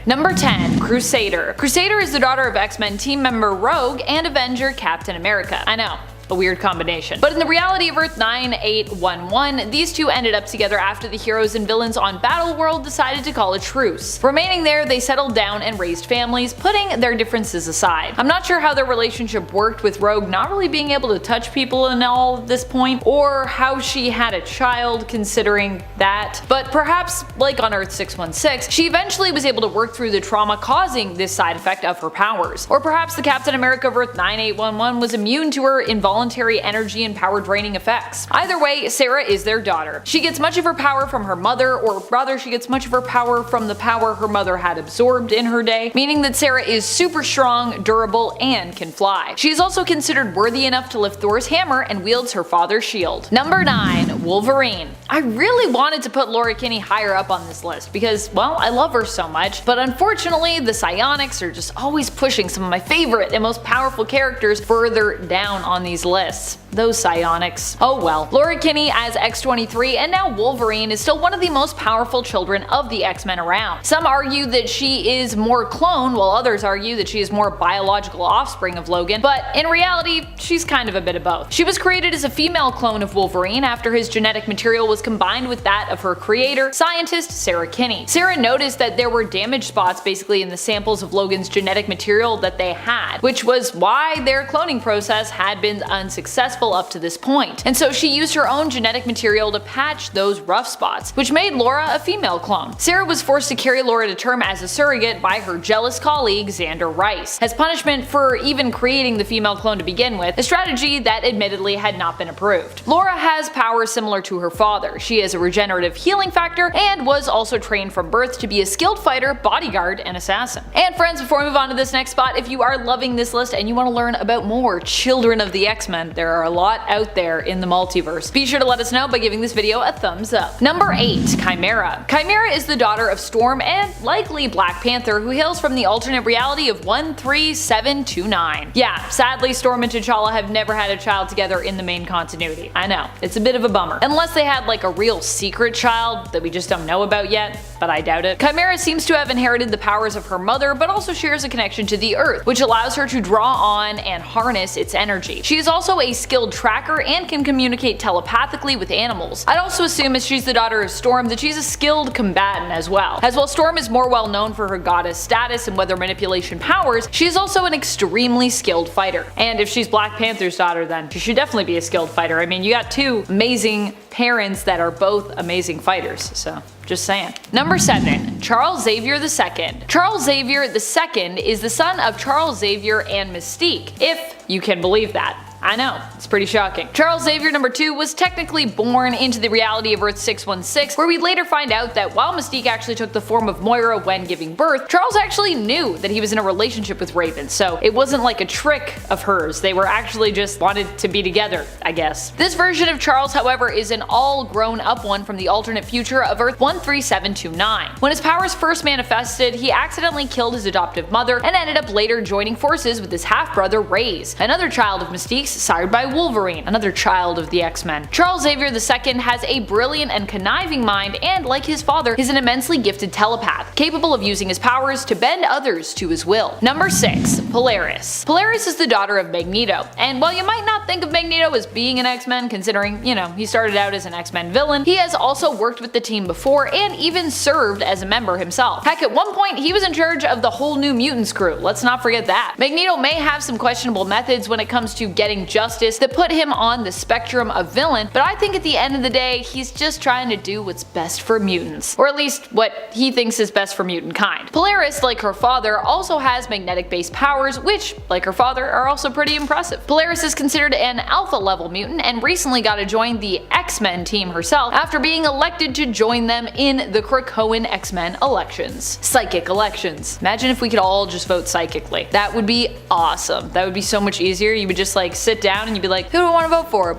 Number 10. Crusader. Crusader is the daughter of X-Men team member Rogue and Avenger Captain America. I know, a weird combination. But in the reality of Earth 9811, these two ended up together after the heroes and villains on Battleworld decided to call a truce. Remaining there, they settled down and raised families, putting their differences aside. I'm not sure how their relationship worked, with Rogue not really being able to touch people and all at this point, or how she had a child considering that, but perhaps, like on Earth 616, she eventually was able to work through the trauma causing this side effect of her powers. Or perhaps the Captain America of Earth 9811 was immune to her involuntary energy and power draining effects. Either way, Sarah is their daughter. She gets much of her power from her mother, or rather she gets much of her power from the power her mother had absorbed in her day, meaning that Sarah is super strong, durable, and can fly. She is also considered worthy enough to lift Thor's hammer and wields her father's shield. Number 9. Wolverine. I really wanted to put Laura Kinney higher up on this list because, well, I love her so much, but unfortunately the psionics are just always pushing some of my favorite and most powerful characters further down on these lists. Those psionics. Oh well. Laura Kinney as X-23 and now Wolverine is still one of the most powerful children of the X-Men around. Some argue that she is more clone, while others argue that she is more biological offspring of Logan, but in reality, she's kind of a bit of both. She was created as a female clone of Wolverine after his genetic material was combined with that of her creator, scientist Sarah Kinney. Sarah noticed that there were damage spots basically in the samples of Logan's genetic material that they had, which was why their cloning process had been unsuccessful up to this point, and so she used her own genetic material to patch those rough spots, which made Laura a female clone. Sarah was forced to carry Laura to term as a surrogate by her jealous colleague Xander Rice, as punishment for even creating the female clone to begin with, a strategy that admittedly had not been approved. Laura has powers similar to her father. She has a regenerative healing factor and was also trained from birth to be a skilled fighter, bodyguard, and assassin. And friends, before we move on to this next spot, if you are loving this list and you want to learn about more children of the X-Men, there are a lot out there in the multiverse. Be sure to let us know by giving this video a thumbs up. Number 8. Chimera. Chimera is the daughter of Storm and likely Black Panther, who hails from the alternate reality of 13729. Yeah, sadly Storm and T'Challa have never had a child together in the main continuity. I know, it's a bit of a bummer. Unless they had like a real secret child that we just don't know about yet, but I doubt it. Chimera seems to have inherited the powers of her mother, but also shares a connection to the Earth, which allows her to draw on and harness its energy. She is also a skilled tracker and can communicate telepathically with animals. I'd also assume, as she's the daughter of Storm, that she's a skilled combatant as well. As while Storm is more well known for her goddess status and weather manipulation powers, she is also an extremely skilled fighter. And if she's Black Panther's daughter, then she should definitely be a skilled fighter. I mean, you got two amazing parents that are both amazing fighters, so just saying. Number 7. Charles Xavier II. Charles Xavier II is the son of Charles Xavier and Mystique, if you can believe that. I know, it's pretty shocking. Charles Xavier II was technically born into the reality of Earth 616, where we later find out that while Mystique actually took the form of Moira when giving birth, Charles actually knew that he was in a relationship with Raven, so it wasn't like a trick of hers. They were actually just wanted to be together, I guess. This version of Charles, however, is an all grown up one from the alternate future of Earth 13729. When his powers first manifested, he accidentally killed his adoptive mother and ended up later joining forces with his half-brother Raze, another child of Mystique's sired by Wolverine, another child of the X-Men. Charles Xavier II has a brilliant and conniving mind and, like his father, is an immensely gifted telepath, capable of using his powers to bend others to his will. Number 6. Polaris. Polaris is the daughter of Magneto, and while you might not think of Magneto as being an X-Men, considering, you know, he started out as an X-Men villain, he has also worked with the team before and even served as a member himself. Heck, at one point he was in charge of the whole New Mutants crew, let's not forget that. Magneto may have some questionable methods when it comes to getting justice that put him on the spectrum of villain, but I think at the end of the day, he's just trying to do what's best for mutants. Or at least what he thinks is best for mutant kind. Polaris, like her father, also has magnetic-based powers, which, like her father, are also pretty impressive. Polaris is considered an alpha-level mutant and recently got to join the X-Men team herself after being elected to join them in the Krakoan X-Men elections. Psychic elections. Imagine if we could all just vote psychically. That would be awesome. That would be so much easier. You would just like sit down and you'd be like, who do I want to vote for?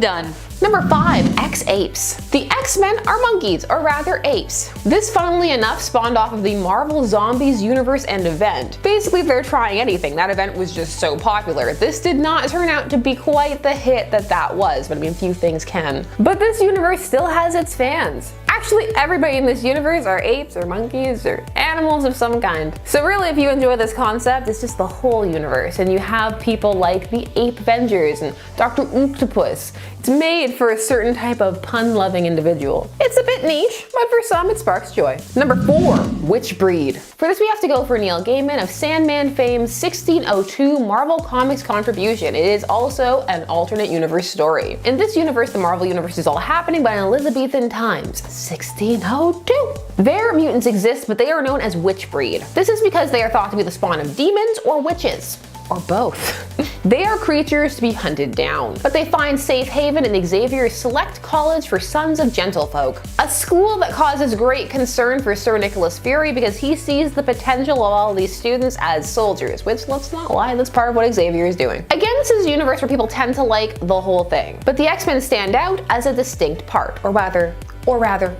Done. Number 5. X-Apes. The X-Men are monkeys, or rather apes. This, funnily enough, spawned off of the Marvel Zombies universe and event. Basically, they're trying anything. That event was just so popular. This did not turn out to be quite the hit that was, but I mean, few things can. But this universe still has its fans. Actually, everybody in this universe are apes or monkeys or animals of some kind. So really, if you enjoy this concept, it's just the whole universe, and you have people like the Ape Avengers and Dr. Octopus. It's made for a certain type of pun-loving individual. It's a bit niche, but for some it sparks joy. Number 4, which breed? For this we have to go for Neil Gaiman of Sandman fame's 1602 Marvel Comics contribution. It is also an alternate universe story. In this universe, the Marvel universe is all happening by in Elizabethan times, 1602. There, mutants exist, but they are known as witch breed. This is because they are thought to be the spawn of demons or witches. Or both. They are creatures to be hunted down, but they find safe haven in Xavier's select college for sons of gentlefolk, a school that causes great concern for Sir Nicholas Fury because he sees the potential of all these students as soldiers, which, let's not lie, that's part of what Xavier is doing. Again, this is a universe where people tend to like the whole thing, but the X-Men stand out as a distinct part, or rather,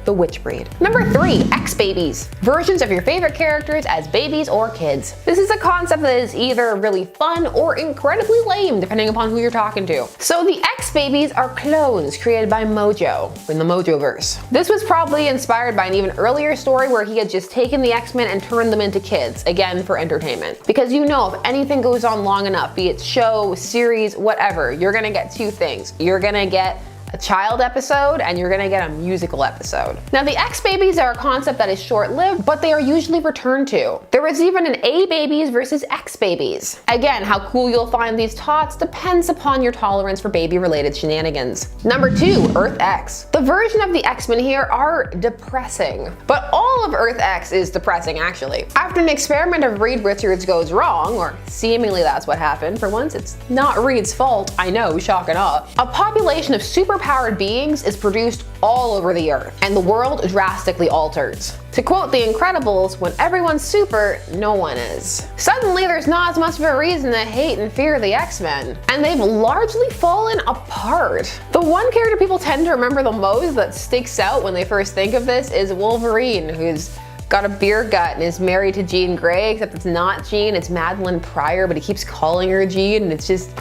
the witch breed. Number 3, X-Babies. Versions of your favorite characters as babies or kids. This is a concept that is either really fun or incredibly lame, depending upon who you're talking to. So the X-Babies are clones created by Mojo in the Mojoverse. This was probably inspired by an even earlier story where he had just taken the X-Men and turned them into kids, again for entertainment. Because you know, if anything goes on long enough, be it show, series, whatever, you're gonna get two things. You're gonna get a child episode and you're gonna get a musical episode. Now the X-Babies are a concept that is short-lived, but they are usually returned to. There is even an A-Babies versus X-Babies. Again, how cool you'll find these tots depends upon your tolerance for baby-related shenanigans. Number 2, Earth X. The version of the X-Men here are depressing, but all of Earth X is depressing actually. After an experiment of Reed Richards goes wrong, or seemingly that's what happened, for once it's not Reed's fault, I know, shock and awe, a population of superpowered beings is produced all over the Earth, and the world drastically alters. To quote The Incredibles, when everyone's super, no one is. Suddenly there's not as much of a reason to hate and fear the X-Men, and they've largely fallen apart. The one character people tend to remember the most that sticks out when they first think of this is Wolverine, who's got a beer gut and is married to Jean Grey, except it's not Jean, it's Madeline Pryor, but he keeps calling her Jean, and it's just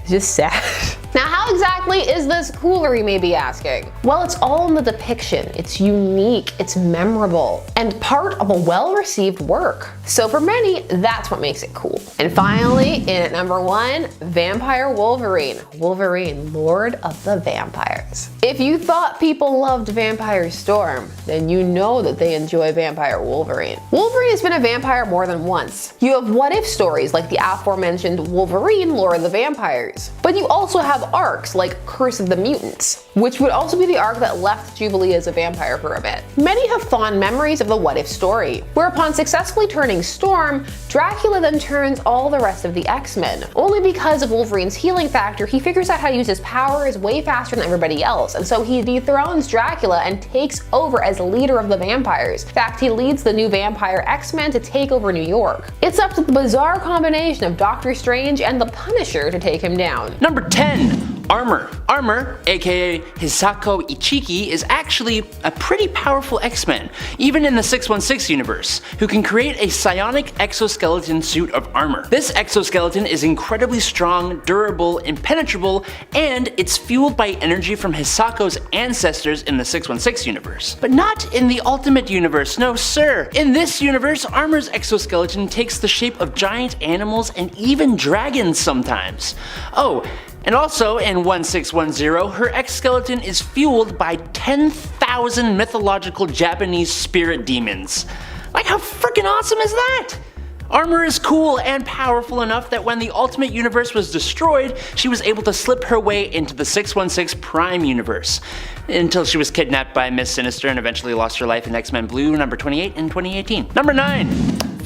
sad. Now, how exactly is this cooler, you may be asking? Well, it's all in the depiction. It's unique, it's memorable, and part of a well-received work. So for many, that's what makes it cool. And finally, in at number 1, Vampire Wolverine. Wolverine, Lord of the Vampires. If you thought people loved Vampire Storm, then you know that they enjoy Vampire Wolverine. Wolverine has been a vampire more than once. You have what-if stories like the aforementioned Wolverine, Lord of the Vampires. But you also have arcs like Curse of the Mutants, which would also be the arc that left Jubilee as a vampire for a bit. Many have fond memories of the what-if story, where upon successfully turning Storm, Dracula then turns all the rest of the X-Men. Only because of Wolverine's healing factor, he figures out how to use his powers way faster than everybody else, and so he dethrones Dracula and takes over as leader of the vampires. In fact, he leads the new vampire X-Men to take over New York. It's up to the bizarre combination of Doctor Strange and the Punisher to take him down. Number 10. Armor. Armor, aka Hisako Ichiki, is actually a pretty powerful X-Men, even in the 616 universe, who can create a psionic exoskeleton suit of armor. This exoskeleton is incredibly strong, durable, impenetrable, and it's fueled by energy from Hisako's ancestors in the 616 universe. But not in the Ultimate Universe, no sir. In this universe, Armor's exoskeleton takes the shape of giant animals and even dragons sometimes. Oh, and also in 1610, her exoskeleton is fueled by 10,000 mythological Japanese spirit demons. Like, how freaking awesome is that? Armor is cool and powerful enough that when the Ultimate Universe was destroyed, she was able to slip her way into the 616 Prime Universe, until she was kidnapped by Miss Sinister and eventually lost her life in X-Men Blue number 28 in 2018. Number 9.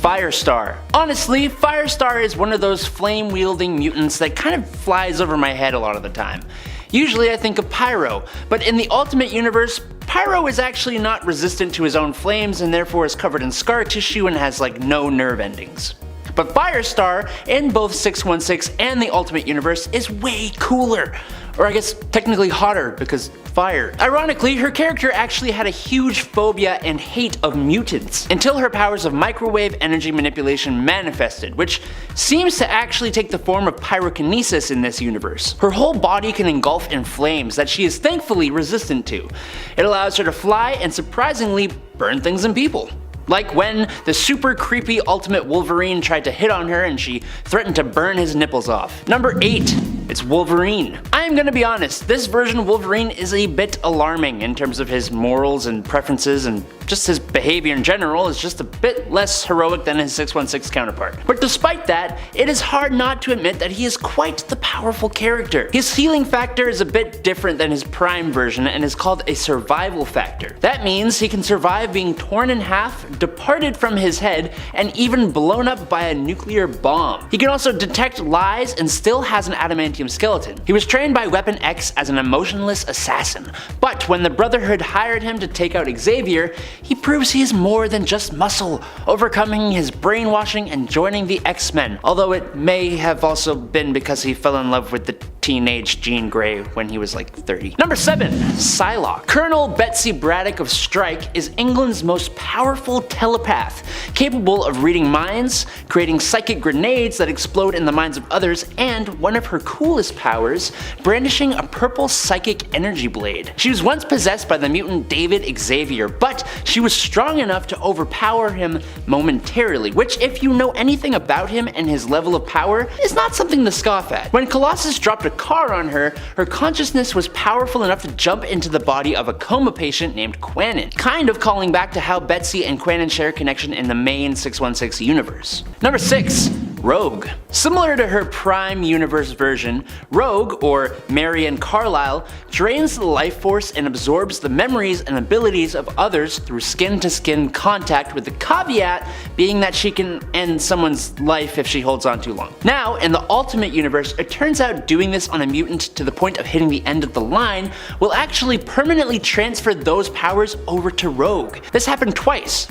Firestar. Honestly, Firestar is one of those flame-wielding mutants that kind of flies over my head a lot of the time. Usually I think of Pyro, but in the Ultimate Universe, Pyro is actually not resistant to his own flames and therefore is covered in scar tissue and has like no nerve endings. But Firestar in both 616 and the Ultimate Universe is way cooler. Or I guess technically hotter because fire. Ironically, her character actually had a huge phobia and hate of mutants, until her powers of microwave energy manipulation manifested, which seems to actually take the form of pyrokinesis in this universe. Her whole body can engulf in flames that she is thankfully resistant to. It allows her to fly and surprisingly burn things and people. Like when the super creepy Ultimate Wolverine tried to hit on her and she threatened to burn his nipples off. Number 8. It's Wolverine. I am gonna be honest, this version of Wolverine is a bit alarming in terms of his morals and preferences, and just his behavior in general is just a bit less heroic than his 616 counterpart. But despite that, it is hard not to admit that he is quite the powerful character. His healing factor is a bit different than his prime version and is called a survival factor. That means he can survive being torn in half, departed from his head, and even blown up by a nuclear bomb. He can also detect lies and still has an adamantium skeleton. He was trained by Weapon X as an emotionless assassin, but when the Brotherhood hired him to take out Xavier, he proves he is more than just muscle, overcoming his brainwashing and joining the X-Men, although it may have also been because he fell in love with the teenage Jean Grey when he was like 30. Number 7. Psylocke. Colonel Betsy Braddock of Strike is England's most powerful telepath, capable of reading minds, creating psychic grenades that explode in the minds of others, and one of her coolest powers, brandishing a purple psychic energy blade. She was once possessed by the mutant David Xavier, but she was strong enough to overpower him momentarily, which, if you know anything about him and his level of power, is not something to scoff at. When Colossus dropped a car on her, her consciousness was powerful enough to jump into the body of a coma patient named Quanon, kind of calling back to how Betsy and Quanon share a connection in the main 616 universe. Number 6. Rogue. Similar to her Prime Universe version, Rogue, or Marion Carlisle, drains the life force and absorbs the memories and abilities of others through skin-to-skin contact, with the caveat being that she can end someone's life if she holds on too long. Now, in the Ultimate Universe, it turns out doing this on a mutant to the point of hitting the end of the line will actually permanently transfer those powers over to Rogue. This happened twice.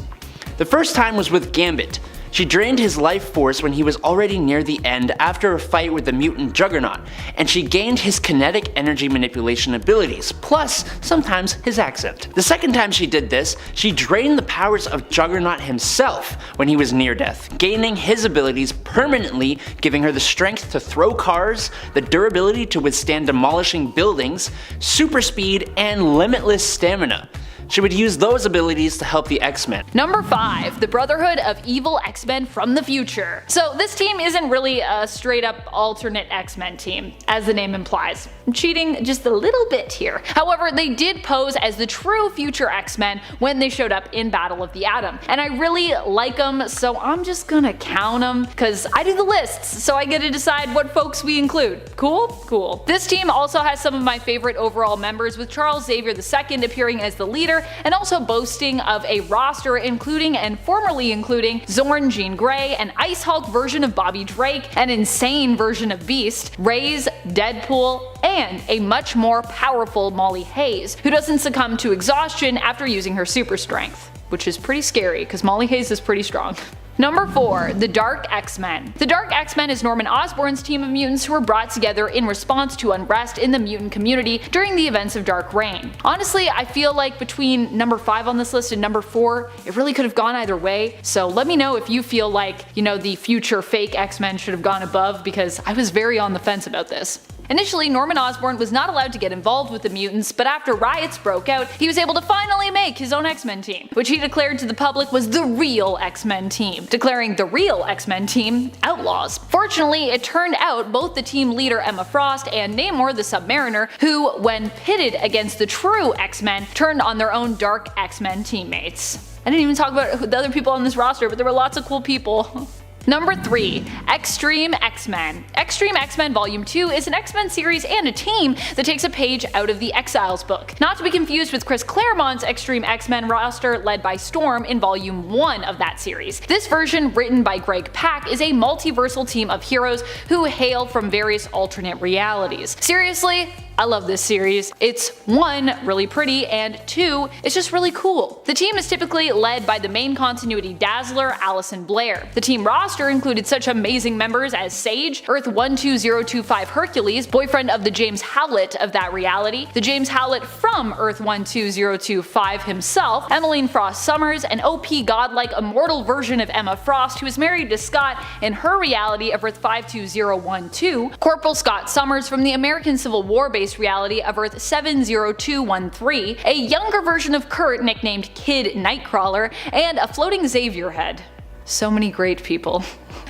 The first time was with Gambit. She drained his life force when he was already near the end after a fight with the mutant Juggernaut, and she gained his kinetic energy manipulation abilities, plus sometimes his accent. The second time she did this, she drained the powers of Juggernaut himself when he was near death, gaining his abilities permanently, giving her the strength to throw cars, the durability to withstand demolishing buildings, super speed, and limitless stamina. She would use those abilities to help the X-Men. Number 5. The Brotherhood of Evil X-Men from the Future. So this team isn't really a straight up alternate X-Men team, as the name implies. I'm cheating just a little bit here. However, they did pose as the true future X-Men when they showed up in Battle of the Atom, and I really like them, so I'm just gonna count them, cause I do the lists, so I get to decide what folks we include. Cool? Cool. This team also has some of my favorite overall members, with Charles Xavier II appearing as the leader, and also boasting of a roster including and formerly including Zorn Jean Grey, an Ice Hulk version of Bobby Drake, an insane version of Beast, Raze, Deadpool, and a much more powerful Molly Hayes, who doesn't succumb to exhaustion after using her super strength. Which is pretty scary, because Molly Hayes is pretty strong. Number 4. The Dark X-Men. The Dark X-Men is Norman Osborn's team of mutants who were brought together in response to unrest in the mutant community during the events of Dark Reign. Honestly, I feel like between number 5 on this list and number 4, it really could have gone either way, so let me know if you feel like, the future fake X-Men should have gone above, because I was very on the fence about this. Initially, Norman Osborn was not allowed to get involved with the mutants, but after riots broke out, he was able to finally make his own X-Men team, which he declared to the public was the real X-Men team, declaring the real X-Men team outlaws. Fortunately, it turned out both the team leader Emma Frost and Namor the Submariner, who, when pitted against the true X-Men, turned on their own dark X-Men teammates. I didn't even talk about the other people on this roster, but there were lots of cool people. Number 3. Extreme X-Men. Extreme X-Men Volume 2 is an X-Men series and a team that takes a page out of the Exiles book. Not to be confused with Chris Claremont's Extreme X-Men roster led by Storm in Volume 1 of that series. This version, written by Greg Pak, is a multiversal team of heroes who hail from various alternate realities. Seriously, I love this series. It's 1, really pretty, and 2, it's just really cool. The team is typically led by the main continuity dazzler, Allison Blair. The team roster included such amazing members as Sage, Earth 12025 Hercules, boyfriend of the James Howlett of that reality, the James Howlett from Earth 12025 himself, Emmeline Frost Summers, an OP godlike immortal version of Emma Frost who is married to Scott in her reality of Earth 52012, Corporal Scott Summers from the American Civil War based reality of Earth 70213, a younger version of Kurt nicknamed Kid Nightcrawler, and a floating Xavier head. So many great people.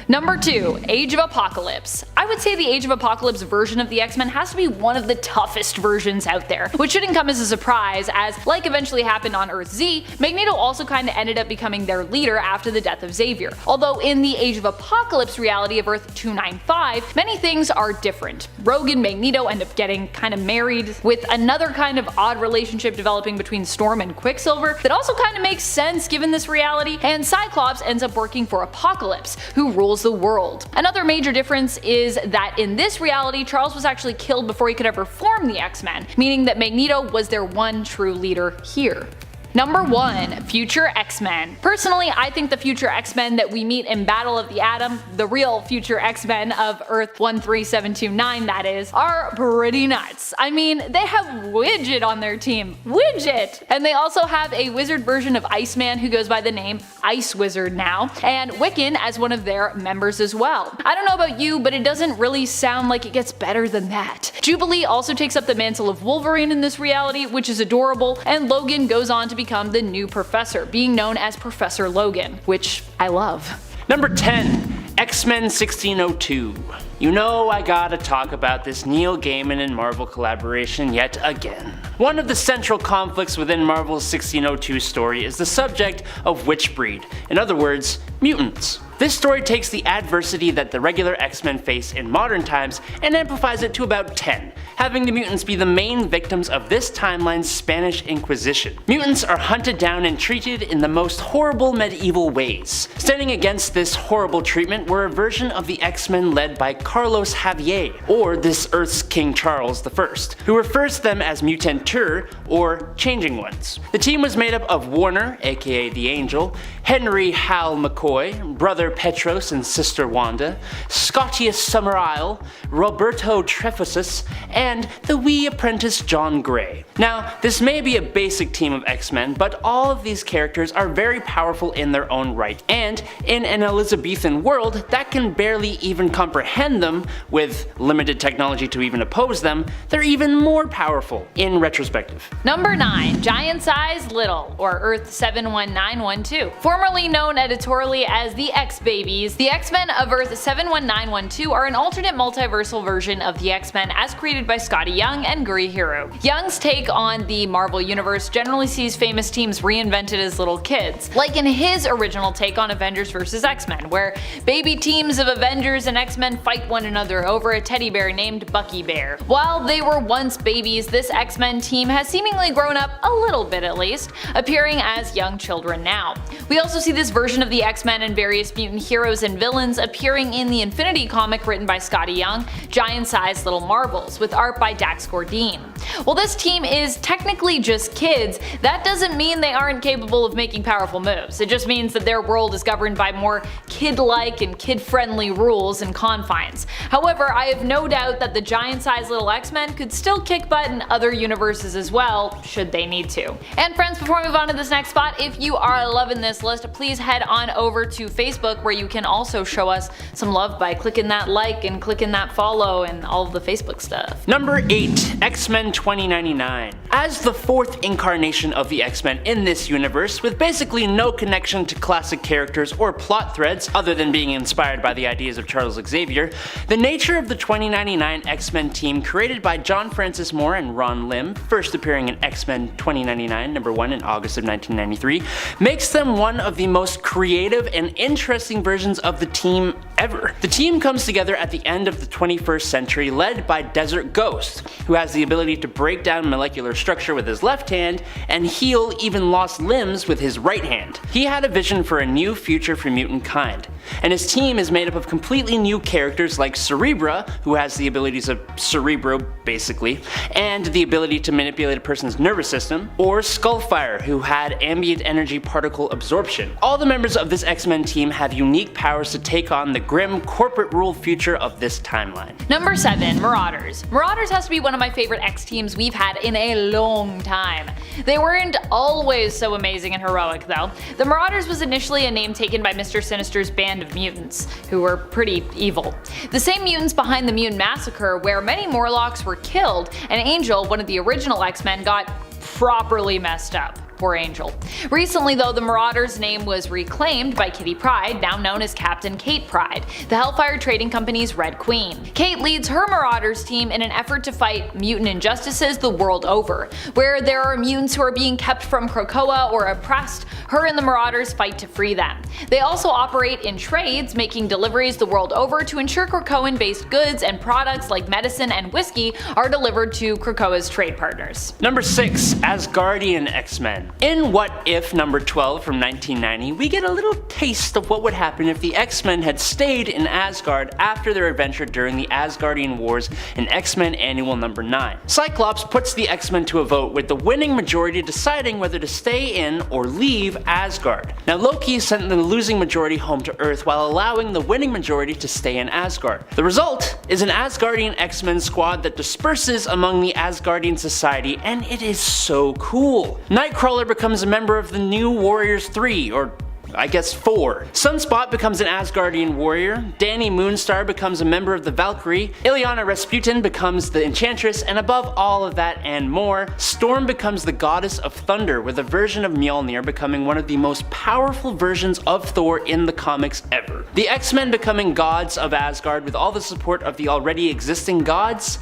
Number 2. Age of Apocalypse. I would say the Age of Apocalypse version of the X-Men has to be one of the toughest versions out there, which shouldn't come as a surprise as, like eventually happened on Earth Z, Magneto also kinda ended up becoming their leader after the death of Xavier. Although in the Age of Apocalypse reality of Earth 295, many things are different. Rogue and Magneto end up getting kinda married, with another kind of odd relationship developing between Storm and Quicksilver that also kinda makes sense given this reality, and Cyclops ends up working for Apocalypse, who rules the world. Another major difference is that in this reality, Charles was actually killed before he could ever form the X-Men, meaning that Magneto was their one true leader here. Number 1. Future X-Men. Personally, I think the future X-Men that we meet in Battle of the Atom, the real future X-Men of Earth 13729 that is, are pretty nuts. I mean, they have Widget on their team. Widget! And they also have a wizard version of Iceman who goes by the name Ice Wizard now, and Wiccan as one of their members as well. I don't know about you, but it doesn't really sound like it gets better than that. Jubilee also takes up the mantle of Wolverine in this reality, which is adorable, and Logan goes on to become the new professor, being known as Professor Logan, which I love. Number 10. X-Men 1602. You know I gotta talk about this Neil Gaiman and Marvel collaboration yet again. One of the central conflicts within Marvel's 1602 story is the subject of witch breed, in other words, mutants. This story takes the adversity that the regular X-Men face in modern times and amplifies it to about 10, having the mutants be the main victims of this timeline's Spanish Inquisition. Mutants are hunted down and treated in the most horrible medieval ways. Standing against this horrible treatment were a version of the X-Men led by Carlos Javier, or this Earth's King Charles I, who refers to them as Mutantur, or Changing Ones. The team was made up of Warner, aka the Angel, Henry Hal McCoy, Brother Petros and Sister Wanda, Scotius Summerisle, Roberto Trefusis, and the wee apprentice John Grey. Now, this may be a basic team of X-Men, but all of these characters are very powerful in their own right, and in an Elizabethan world that can barely even comprehend them, with limited technology to even oppose them, they're even more powerful in retrospective. Number 9. Giant Size Little, or Earth 71912. Formerly known editorially as the X-Babies, the X-Men of Earth 71912 are an alternate multiversal version of the X-Men as created by Scotty Young and Guri Hiru. Young's take on the Marvel Universe generally sees famous teams reinvented as little kids, like in his original take on Avengers vs. X-Men, where baby teams of Avengers and X-Men fight one another over a teddy bear named Bucky Bear. While they were once babies, this X-Men team has seemingly grown up a little bit at least, appearing as young children now. We also see this version of the X-Men and various mutant heroes and villains appearing in the Infinity comic written by Scotty Young, Giant Size Little Marvels, with art by Dax Gordine. While this team is technically just kids, that doesn't mean they aren't capable of making powerful moves. It just means that their world is governed by more kid-like and kid-friendly rules and confines. However, I have no doubt that the giant-sized little X-Men could still kick butt in other universes as well, should they need to. And friends, before we move on to this next spot, if you are loving this list, please head on over to Facebook where you can also show us some love by clicking that like and clicking that follow and all of the Facebook stuff. Number 8. X-Men 2099. As the fourth incarnation of the X-Men in this universe, with basically no connection to classic characters or plot threads other than being inspired by the ideas of Charles Xavier, the nature of the 2099 X-Men team created by John Francis Moore and Ron Lim, first appearing in X-Men 2099 #1 in August of 1993, makes them one of the most creative and interesting versions of the team ever. The team comes together at the end of the 21st century, led by Desert Ghost, who has the ability to break down molecular structure with his left hand and heal even lost limbs with his right hand. He had a vision for a new future for mutant kind, and his team is made up of completely new characters like Cerebra, who has the abilities of Cerebro basically, and the ability to manipulate a person's nervous system, or Skullfire, who had ambient energy particle absorption. All the members of this X-Men team have unique powers to take on the grim corporate-ruled future of this timeline. Number 7. Marauders. Marauders has to be one of my favorite X teams we've had in a long time. They weren't always so amazing and heroic though. The Marauders was initially a name taken by Mr. Sinister's band of mutants, who were pretty evil. The same mutants behind the Mutant Massacre, where many Morlocks were killed, and Angel, one of the original X-Men, got properly messed up. Poor Angel. Recently though, the Marauders' name was reclaimed by Kitty Pryde, now known as Captain Kate Pryde, the Hellfire Trading Company's Red Queen. Kate leads her Marauders team in an effort to fight mutant injustices the world over. Where there are mutants who are being kept from Krakoa or oppressed, her and the Marauders fight to free them. They also operate in trades, making deliveries the world over to ensure Krakoan-based goods and products like medicine and whiskey are delivered to Krakoa's trade partners. Number 6. Asgardian X-Men. In What If number 12 from 1990, we get a little taste of what would happen if the X-Men had stayed in Asgard after their adventure during the Asgardian Wars in X-Men Annual number 9. Cyclops puts the X-Men to a vote, with the winning majority deciding whether to stay in or leave Asgard. Now Loki sent the losing majority home to Earth while allowing the winning majority to stay in Asgard. The result is an Asgardian X-Men squad that disperses among the Asgardian society, and it is so cool. Nightcrawler becomes a member of the New Warriors 3, or I guess 4. Sunspot becomes an Asgardian warrior, Danny Moonstar becomes a member of the Valkyrie, Ilyana Rasputin becomes the Enchantress, and above all of that and more, Storm becomes the goddess of thunder, with a version of Mjolnir becoming one of the most powerful versions of Thor in the comics ever. The X-Men becoming gods of Asgard with all the support of the already existing gods?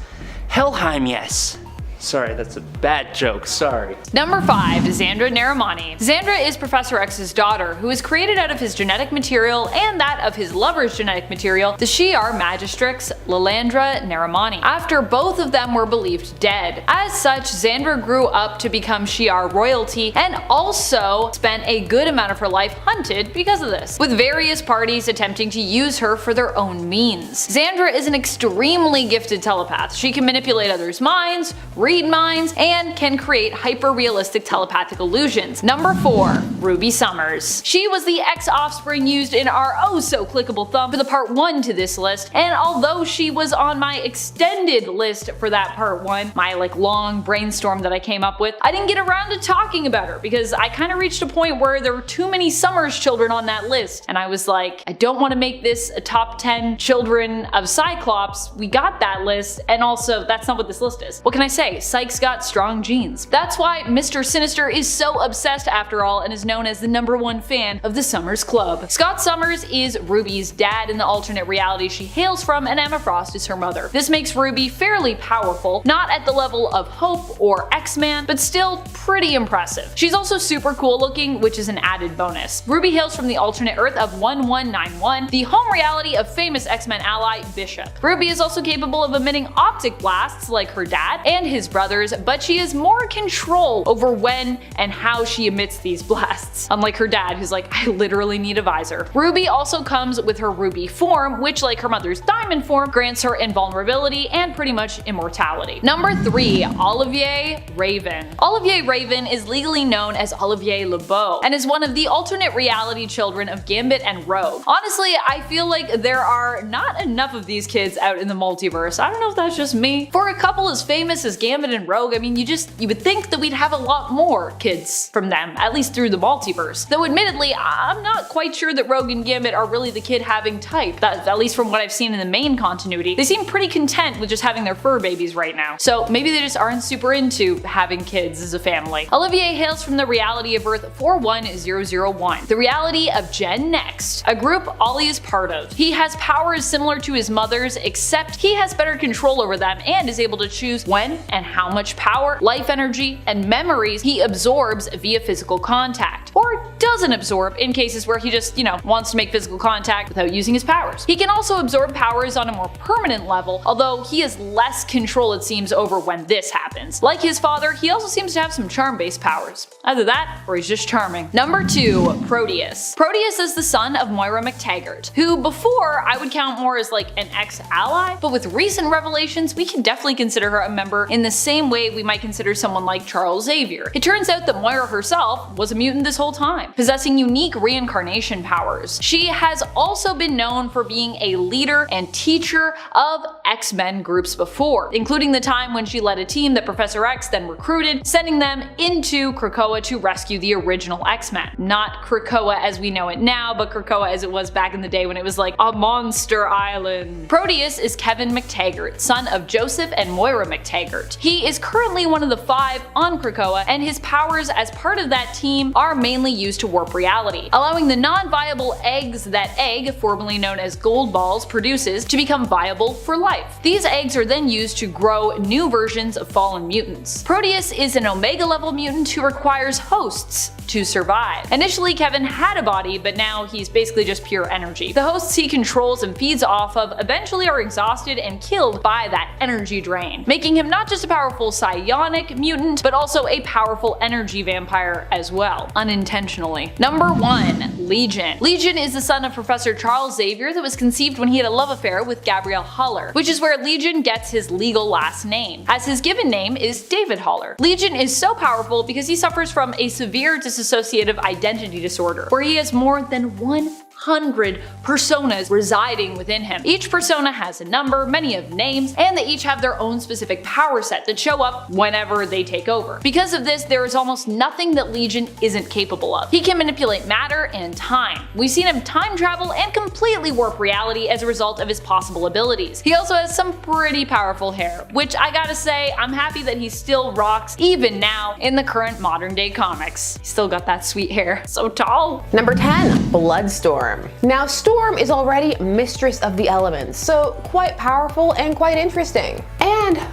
Helheim, yes. Sorry, that's a bad joke, sorry. Number 5. Xandra Naramani. Xandra is Professor X's daughter, who is created out of his genetic material and that of his lover's genetic material, the Shi'ar Magistrix Lilandra Naramani, after both of them were believed dead. As such, Xandra grew up to become Shi'ar royalty and also spent a good amount of her life hunted because of this, with various parties attempting to use her for their own means. Xandra is an extremely gifted telepath. She can manipulate others' minds, read minds, and can create hyper-realistic telepathic illusions. Number 4. Ruby Summers. She was the X-offspring used in our oh-so-clickable thumb for the part 1 to this list, and although she was on my extended list for that part 1, my long brainstorm that I came up with, I didn't get around to talking about her because I kind of reached a point where there were too many Summers children on that list, and I was like, I don't want to make this a top 10 children of Cyclops. We got that list, and also that's not what this list is. What can I say? Sykes got strong genes. That's why Mr. Sinister is so obsessed after all and is known as the #1 fan of the Summers Club. Scott Summers is Ruby's dad in the alternate reality she hails from, and Emma Frost is her mother. This makes Ruby fairly powerful, not at the level of Hope or X-Man, but still pretty impressive. She's also super cool looking, which is an added bonus. Ruby hails from the alternate Earth of 1191, the home reality of famous X-Men ally Bishop. Ruby is also capable of emitting optic blasts like her dad and his brothers, but she has more control over when and how she emits these blasts, unlike her dad who's like, I literally need a visor. Ruby also comes with her Ruby form, which like her mother's Diamond form, grants her invulnerability and pretty much immortality. Number 3. Olivier Raven. Olivier Raven is legally known as Olivier Lebeau and is one of the alternate reality children of Gambit and Rogue. Honestly, I feel like there are not enough of these kids out in the multiverse. I don't know if that's just me. For a couple as famous as Gambit and Rogue, I mean, you would think that we'd have a lot more kids from them, at least through the multiverse. Though admittedly, I'm not quite sure that Rogue and Gambit are really the kid-having type, at least from what I've seen in the main continuity. They seem pretty content with just having their fur babies right now. So maybe they just aren't super into having kids as a family. Olivier hails from the reality of Earth 41001, the reality of Gen Next, a group Ollie is part of. He has powers similar to his mother's, except he has better control over them and is able to choose when and how much power, life energy, and memories he absorbs via physical contact. Or doesn't absorb in cases where he just, wants to make physical contact without using his powers. He can also absorb powers on a more permanent level, although he has less control, it seems, over when this happens. Like his father, he also seems to have some charm-based powers. Either that, or he's just charming. Number 2. Proteus. Proteus is the son of Moira McTaggart, who before I would count more as like an ex-ally, but with recent revelations we can definitely consider her a member in the same way we might consider someone like Charles Xavier. It turns out that Moira herself was a mutant this whole time, possessing unique reincarnation powers. She has also been known for being a leader and teacher of X-Men groups before, including the time when she led a team that Professor X then recruited, sending them into Krakoa to rescue the original X-Men. Not Krakoa as we know it now, but Krakoa as it was back in the day when it was like a monster island. Proteus is Kevin McTaggart, son of Joseph and Moira McTaggart. He is currently one of the 5 on Krakoa, and his powers as part of that team are mainly used to warp reality, allowing the non-viable eggs that Egg, formerly known as Gold Balls, produces to become viable for life. These eggs are then used to grow new versions of fallen mutants. Proteus is an Omega level mutant who requires hosts to survive. Initially, Kevin had a body, but now he's basically just pure energy. The hosts he controls and feeds off of eventually are exhausted and killed by that energy drain, making him not just a powerful psionic mutant, but also a powerful energy vampire as well, unintentionally. Number 1. Legion. Legion is the son of Professor Charles Xavier that was conceived when he had a love affair with Gabrielle Haller, which is where Legion gets his legal last name, as his given name is David Haller. Legion is so powerful because he suffers from a severe dissociative identity disorder, where he has more than 100 personas residing within him. Each persona has a number, many have names, and they each have their own specific power set that show up whenever they take over. Because of this, there is almost nothing that Legion isn't capable of. He can manipulate matter and time. We've seen him time travel and completely warp reality as a result of his possible abilities. He also has some pretty powerful hair, which I gotta say, I'm happy that he still rocks even now in the current modern day comics. He's still got that sweet hair. So tall. Number 10. Bloodstorm. Now, Storm is already mistress of the elements, so quite powerful and quite interesting.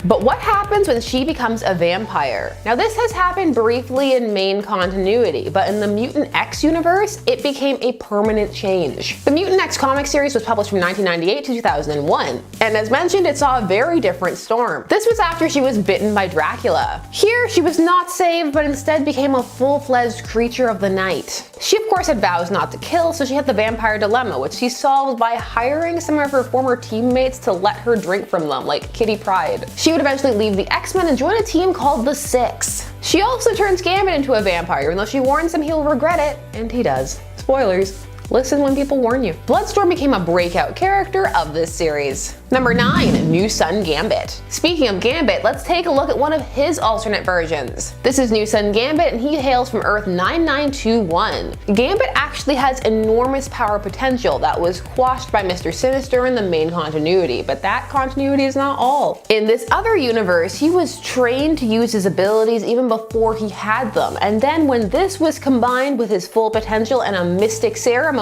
But what happens when she becomes a vampire? Now, this has happened briefly in main continuity, but in the Mutant X universe, it became a permanent change. The Mutant X comic series was published from 1998 to 2001, and as mentioned, it saw a very different Storm. This was after she was bitten by Dracula. Here, she was not saved, but instead became a full-fledged creature of the night. She of course had vows not to kill, so she had the vampire dilemma, which she solved by hiring some of her former teammates to let her drink from them, like Kitty Pryde. She would eventually leave the X-Men and join a team called the Six. She also turns Gambit into a vampire, even though she warns him he'll regret it, and he does. Spoilers. Listen when people warn you. Bloodstorm became a breakout character of this series. Number 9. New Sun Gambit. Speaking of Gambit, let's take a look at one of his alternate versions. This is New Sun Gambit, and he hails from Earth 9921. Gambit actually has enormous power potential that was quashed by Mr. Sinister in the main continuity, but that continuity is not all. In this other universe, he was trained to use his abilities even before he had them, and then when this was combined with his full potential and a mystic ceremony,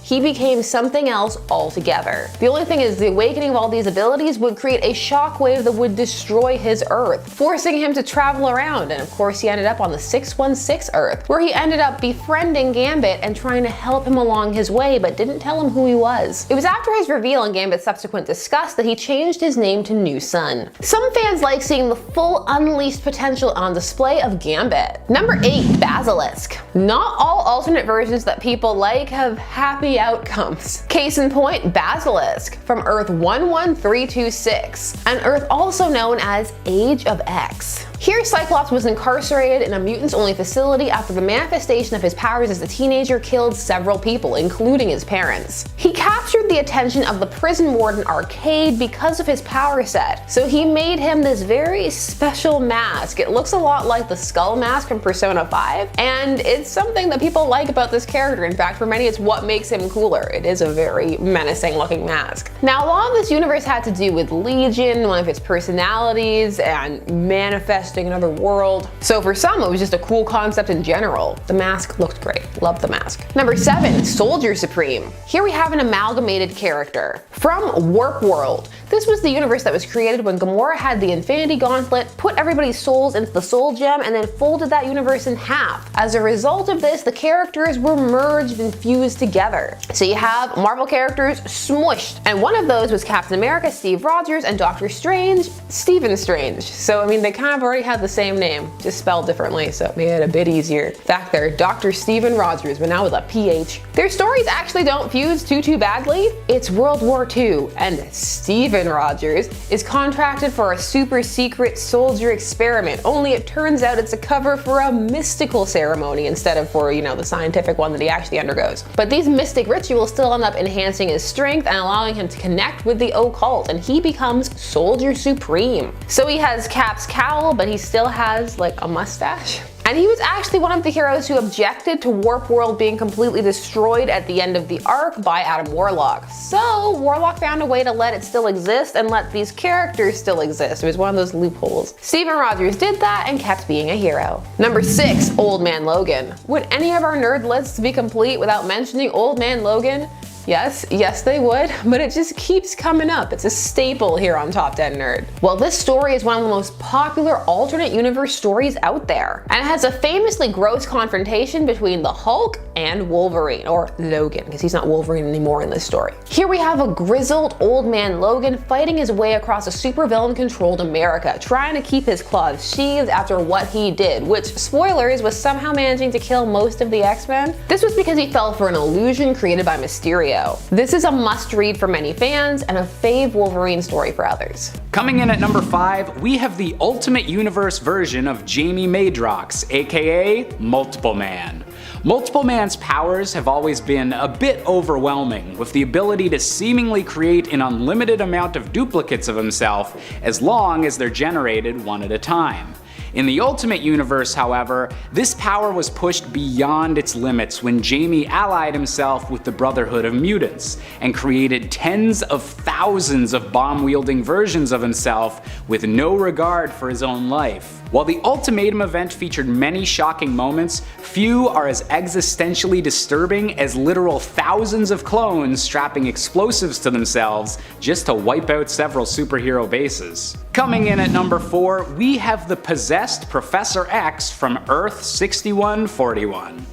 he became something else altogether. The only thing is, the awakening of all these abilities would create a shockwave that would destroy his Earth, forcing him to travel around, and of course he ended up on the 616 Earth, where he ended up befriending Gambit and trying to help him along his way, but didn't tell him who he was. It was after his reveal and Gambit's subsequent disgust that he changed his name to New Sun. Some fans like seeing the full unleashed potential on display of Gambit. Number 8. Basilisk. Not all alternate versions that people like have happy outcomes. Case in point, Basilisk from Earth 11326, an Earth also known as Age of X. Here, Cyclops was incarcerated in a mutants-only facility after the manifestation of his powers as a teenager killed several people, including his parents. He captured the attention of the prison warden Arcade because of his power set, so he made him this very special mask. It looks a lot like the Skull mask from Persona 5, and it's something that people like about this character. In fact, for many, it's what makes him cooler. It is a very menacing looking mask. Now, a lot of this universe had to do with Legion, one of its personalities, and manifest manifesting another world. So for some, it was just a cool concept in general. The mask looked great. Love the mask. Number 7, Soldier Supreme. Here we have an amalgamated character from Warp World. This was the universe that was created when Gamora had the Infinity Gauntlet, put everybody's souls into the Soul Gem, and then folded that universe in half. As a result of this, the characters were merged and fused together. So you have Marvel characters smushed, and one of those was Captain America, Steve Rogers, and Doctor Strange, Stephen Strange. So I mean, they kind of already had the same name, just spelled differently, so it made it a bit easier. Back there, Dr. Stephen Rogers, but now with a PH. Their stories actually don't fuse too badly. It's World War II, and Stephen Rogers is contracted for a super secret soldier experiment, only it turns out it's a cover for a mystical ceremony instead of for, you know, the scientific one that he actually undergoes. But these mystic rituals still end up enhancing his strength and allowing him to connect with the occult, and he becomes Soldier Supreme. So he has Cap's cowl, but he still has like a mustache. And he was actually one of the heroes who objected to Warp World being completely destroyed at the end of the arc by Adam Warlock. So Warlock found a way to let it still exist and let these characters still exist. It was one of those loopholes. Stephen Rogers did that and kept being a hero. Number 6, Old Man Logan. Would any of our nerd lists be complete without mentioning Old Man Logan? Yes, they would, but it just keeps coming up. It's a staple here on Top 10 Nerd. Well, this story is one of the most popular alternate universe stories out there, and it has a famously gross confrontation between the Hulk and Wolverine, or Logan, because he's not Wolverine anymore in this story. Here we have a grizzled old man Logan fighting his way across a supervillain-controlled America, trying to keep his claws sheathed after what he did, which, spoilers, was somehow managing to kill most of the X-Men. This was because he fell for an illusion created by Mysterio. This is a must-read for many fans and a fave Wolverine story for others. Coming in at number 5, we have the Ultimate Universe version of Jamie Madrox, aka Multiple Man. Multiple Man's powers have always been a bit overwhelming, with the ability to seemingly create an unlimited amount of duplicates of himself as long as they're generated one at a time. In the Ultimate Universe, however, this power was pushed beyond its limits when Jamie allied himself with the Brotherhood of Mutants and created tens of thousands of bomb-wielding versions of himself with no regard for his own life. While the Ultimatum event featured many shocking moments, few are as existentially disturbing as literal thousands of clones strapping explosives to themselves just to wipe out several superhero bases. Coming in at number 4, we have the possessed Professor X from Earth 6141.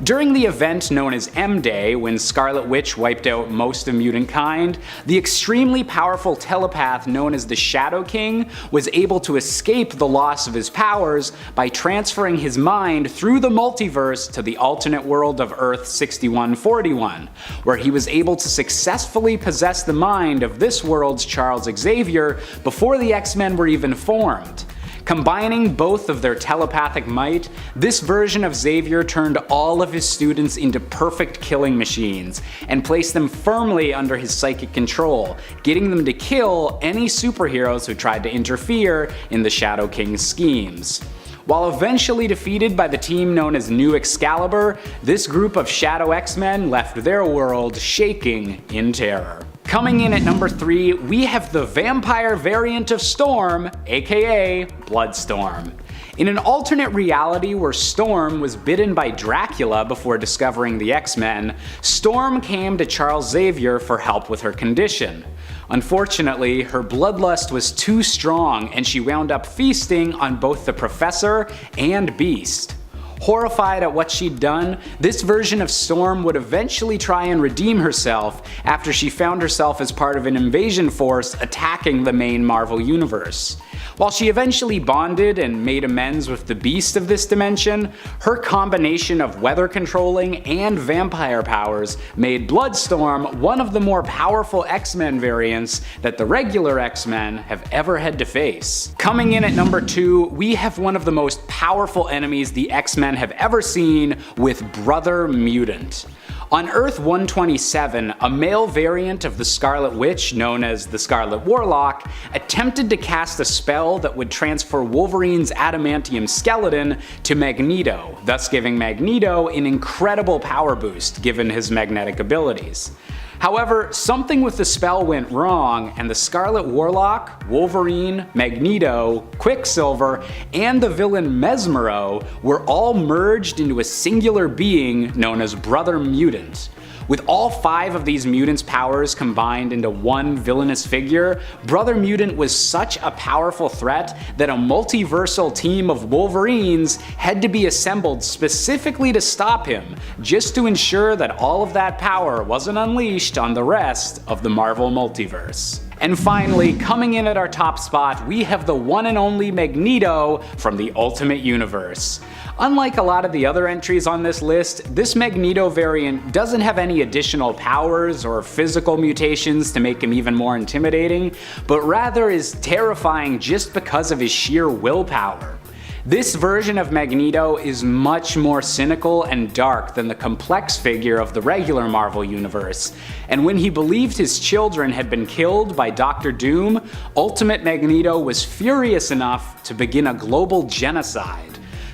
During the event known as M-Day, when Scarlet Witch wiped out most of mutant kind, the extremely powerful telepath known as the Shadow King was able to escape the loss of his powers by transferring his mind through the multiverse to the alternate world of Earth 6141, where he was able to successfully possess the mind of this world's Charles Xavier before the X-Men were even formed. Combining both of their telepathic might, this version of Xavier turned all of his students into perfect killing machines, and placed them firmly under his psychic control, getting them to kill any superheroes who tried to interfere in the Shadow King's schemes. While eventually defeated by the team known as New Excalibur, this group of Shadow X-Men left their world shaking in terror. Coming in at number 3, we have the vampire variant of Storm, aka Bloodstorm. In an alternate reality where Storm was bitten by Dracula before discovering the X-Men, Storm came to Charles Xavier for help with her condition. Unfortunately, her bloodlust was too strong and she wound up feasting on both the Professor and Beast. Horrified at what she'd done, this version of Storm would eventually try and redeem herself after she found herself as part of an invasion force attacking the main Marvel universe. While she eventually bonded and made amends with the Beast of this dimension, her combination of weather controlling and vampire powers made Bloodstorm one of the more powerful X-Men variants that the regular X-Men have ever had to face. Coming in at number 2, we have one of the most powerful enemies the X-Men have ever seen with Brother Mutant. On Earth 127, a male variant of the Scarlet Witch, known as the Scarlet Warlock, attempted to cast a spell that would transfer Wolverine's adamantium skeleton to Magneto, thus giving Magneto an incredible power boost given his magnetic abilities. However, something with the spell went wrong, and the Scarlet Warlock, Wolverine, Magneto, Quicksilver, and the villain Mesmero were all merged into a singular being known as Brother Mutant. With all 5 of these mutants' powers combined into one villainous figure, Brother Mutant was such a powerful threat that a multiversal team of Wolverines had to be assembled specifically to stop him, just to ensure that all of that power wasn't unleashed on the rest of the Marvel Multiverse. And finally, coming in at our top spot, we have the one and only Magneto from the Ultimate Universe. Unlike a lot of the other entries on this list, this Magneto variant doesn't have any additional powers or physical mutations to make him even more intimidating, but rather is terrifying just because of his sheer willpower. This version of Magneto is much more cynical and dark than the complex figure of the regular Marvel Universe, and when he believed his children had been killed by Doctor Doom, Ultimate Magneto was furious enough to begin a global genocide.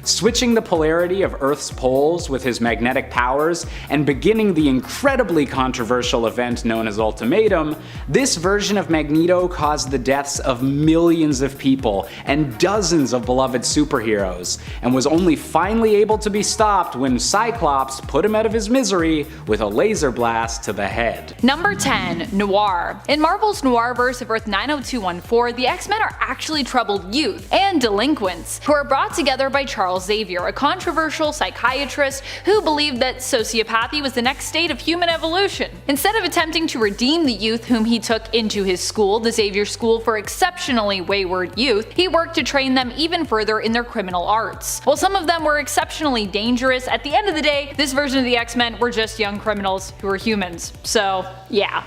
Switching the polarity of Earth's poles with his magnetic powers and beginning the incredibly controversial event known as Ultimatum, this version of Magneto caused the deaths of millions of people and dozens of beloved superheroes, and was only finally able to be stopped when Cyclops put him out of his misery with a laser blast to the head. Number 10. Noir. In Marvel's Noirverse of Earth 90214, the X-Men are actually troubled youth and delinquents who are brought together by Charles Xavier, a controversial psychiatrist who believed that sociopathy was the next state of human evolution. Instead of attempting to redeem the youth whom he took into his school, the Xavier School for Exceptionally Wayward Youth, he worked to train them even further in their criminal arts. While some of them were exceptionally dangerous, at the end of the day, this version of the X-Men were just young criminals who were humans. So, yeah.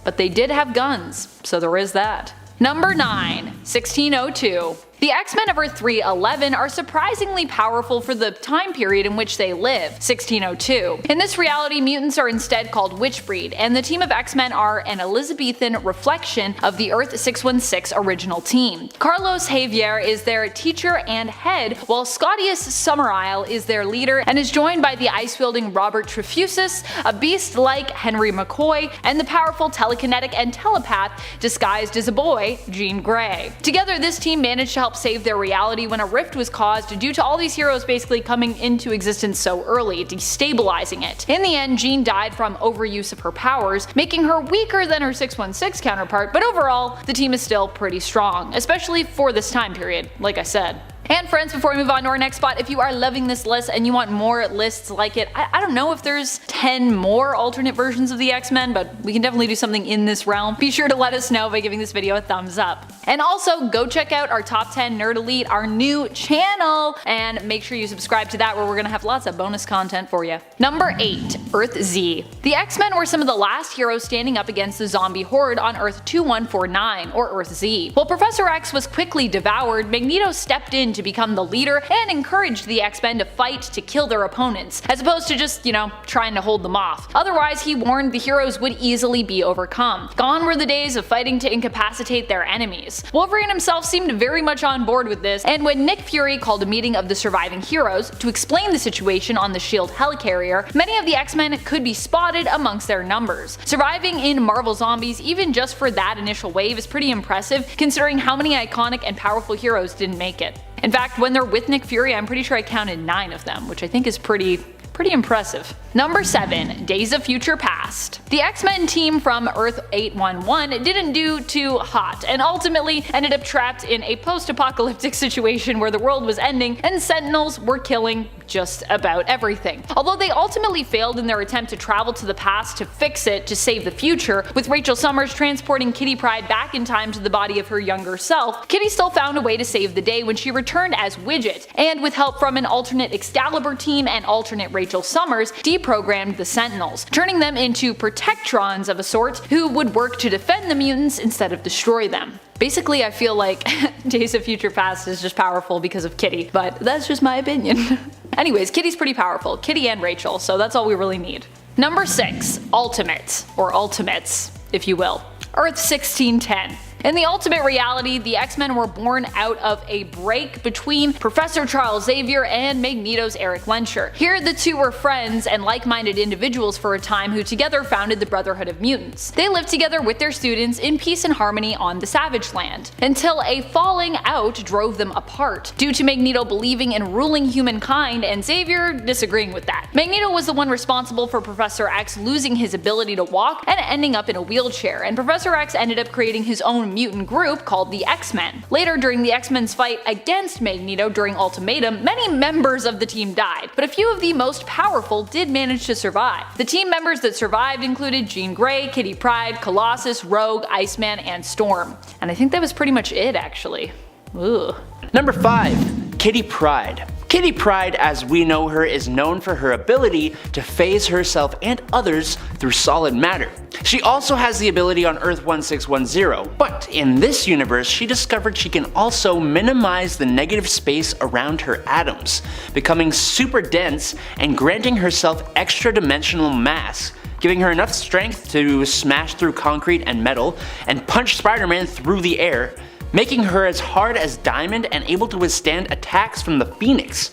But they did have guns, so there is that. Number 9. 1602. The X-Men of Earth 311 are surprisingly powerful for the time period in which they live, 1602. In this reality, mutants are instead called Witchbreed, and the team of X-Men are an Elizabethan reflection of the Earth 616 original team. Carlos Xavier is their teacher and head, while Scotius Summerisle is their leader and is joined by the ice-wielding Robert Trefusis, a beast like Henry McCoy, and the powerful telekinetic and telepath disguised as a boy, Jean Grey. Together, this team managed to help save their reality when a rift was caused due to all these heroes basically coming into existence so early, destabilizing it. In the end, Jean died from overuse of her powers, making her weaker than her 616 counterpart, but overall, the team is still pretty strong, especially for this time period, like I said. And friends, before we move on to our next spot, if you are loving this list and you want more lists like it, I don't know if there's 10 more alternate versions of the X-Men, but we can definitely do something in this realm. Be sure to let us know by giving this video a thumbs up. And also, go check out our Top 10 Nerd Elite, our new channel, and make sure you subscribe to that where we're gonna have lots of bonus content for you. Number 8. Earth Z. The X-Men were some of the last heroes standing up against the zombie horde on Earth 2149, or Earth Z. While Professor X was quickly devoured, Magneto stepped in to become the leader and encouraged the X-Men to fight to kill their opponents, as opposed to just, trying to hold them off. Otherwise, he warned the heroes would easily be overcome. Gone were the days of fighting to incapacitate their enemies. Wolverine himself seemed very much on board with this, and when Nick Fury called a meeting of the surviving heroes to explain the situation on the S.H.I.E.L.D. helicarrier, many of the X-Men could be spotted amongst their numbers. Surviving in Marvel Zombies even just for that initial wave is pretty impressive, considering how many iconic and powerful heroes didn't make it. In fact, when they're with Nick Fury, I'm pretty sure I counted 9 of them, which I think is pretty impressive. Number 7. Days of Future Past. The X-Men team from Earth 811 didn't do too hot, and ultimately ended up trapped in a post-apocalyptic situation where the world was ending and Sentinels were killing just about everything. Although they ultimately failed in their attempt to travel to the past to fix it to save the future, with Rachel Summers transporting Kitty Pryde back in time to the body of her younger self, Kitty still found a way to save the day when she returned as Widget, and with help from an alternate Excalibur team and alternate Rachel Summers, deprogrammed the Sentinels, turning them into Protectrons of a sort who would work to defend the mutants instead of destroy them. Basically, I feel like Days of Future Past is just powerful because of Kitty, but that's just my opinion. Anyways, Kitty's pretty powerful, Kitty and Rachel, so that's all we really need. Number 6. Ultimates, or Ultimates, if you will. Earth 1610. In the ultimate reality, the X-Men were born out of a break between Professor Charles Xavier and Magneto's Eric Lensher. Here, the two were friends and like-minded individuals for a time who together founded the Brotherhood of Mutants. They lived together with their students in peace and harmony on the Savage Land, until a falling out drove them apart, due to Magneto believing in ruling humankind and Xavier disagreeing with that. Magneto was the one responsible for Professor X losing his ability to walk and ending up in a wheelchair, and Professor X ended up creating his own mutant group called the X-Men. Later, during the X-Men's fight against Magneto during Ultimatum, many members of the team died, but a few of the most powerful did manage to survive. The team members that survived included Jean Grey, Kitty Pryde, Colossus, Rogue, Iceman, and Storm. And I think that was pretty much it, actually. Ugh. Number 5. Kitty Pryde. Kitty Pryde, as we know her, is known for her ability to phase herself and others through solid matter. She also has the ability on Earth 1610, but in this universe she discovered she can also minimize the negative space around her atoms, becoming super dense and granting herself extra dimensional mass, giving her enough strength to smash through concrete and metal and punch Spider-Man through the air, making her as hard as diamond and able to withstand attacks from the Phoenix,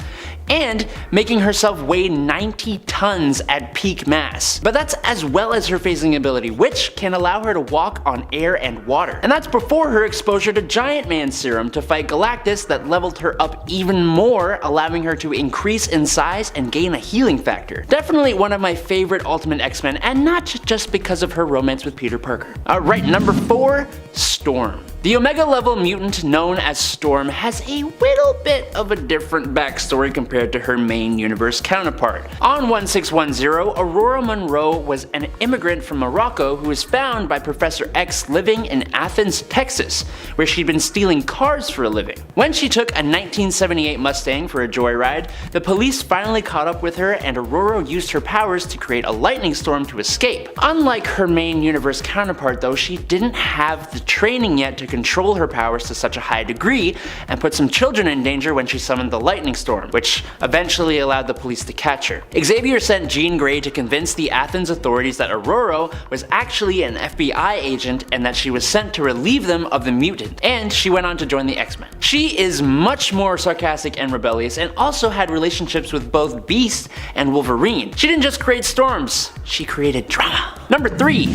and making herself weigh 90 tons at peak mass. But that's as well as her phasing ability, which can allow her to walk on air and water. And that's before her exposure to Giant Man Serum to fight Galactus that leveled her up even more, allowing her to increase in size and gain a healing factor. Definitely one of my favorite Ultimate X-Men, and not just because of her romance with Peter Parker. Alright, number 4, Storm. The Omega level mutant known as Storm has a little bit of a different backstory compared to her main universe counterpart. On 1610, Aurora Monroe was an immigrant from Morocco who was found by Professor X living in Athens, Texas, where she'd been stealing cars for a living. When she took a 1978 Mustang for a joyride, the police finally caught up with her and Aurora used her powers to create a lightning storm to escape. Unlike her main universe counterpart though, she didn't have the training yet to control her powers to such a high degree and put some children in danger when she summoned the lightning storm, which eventually allowed the police to catch her. Xavier sent Jean Grey to convince the Athens authorities that Aurora was actually an FBI agent and that she was sent to relieve them of the mutant, and she went on to join the X-Men. She is much more sarcastic and rebellious and also had relationships with both Beast and Wolverine. She didn't just create storms, she created drama. Number 3.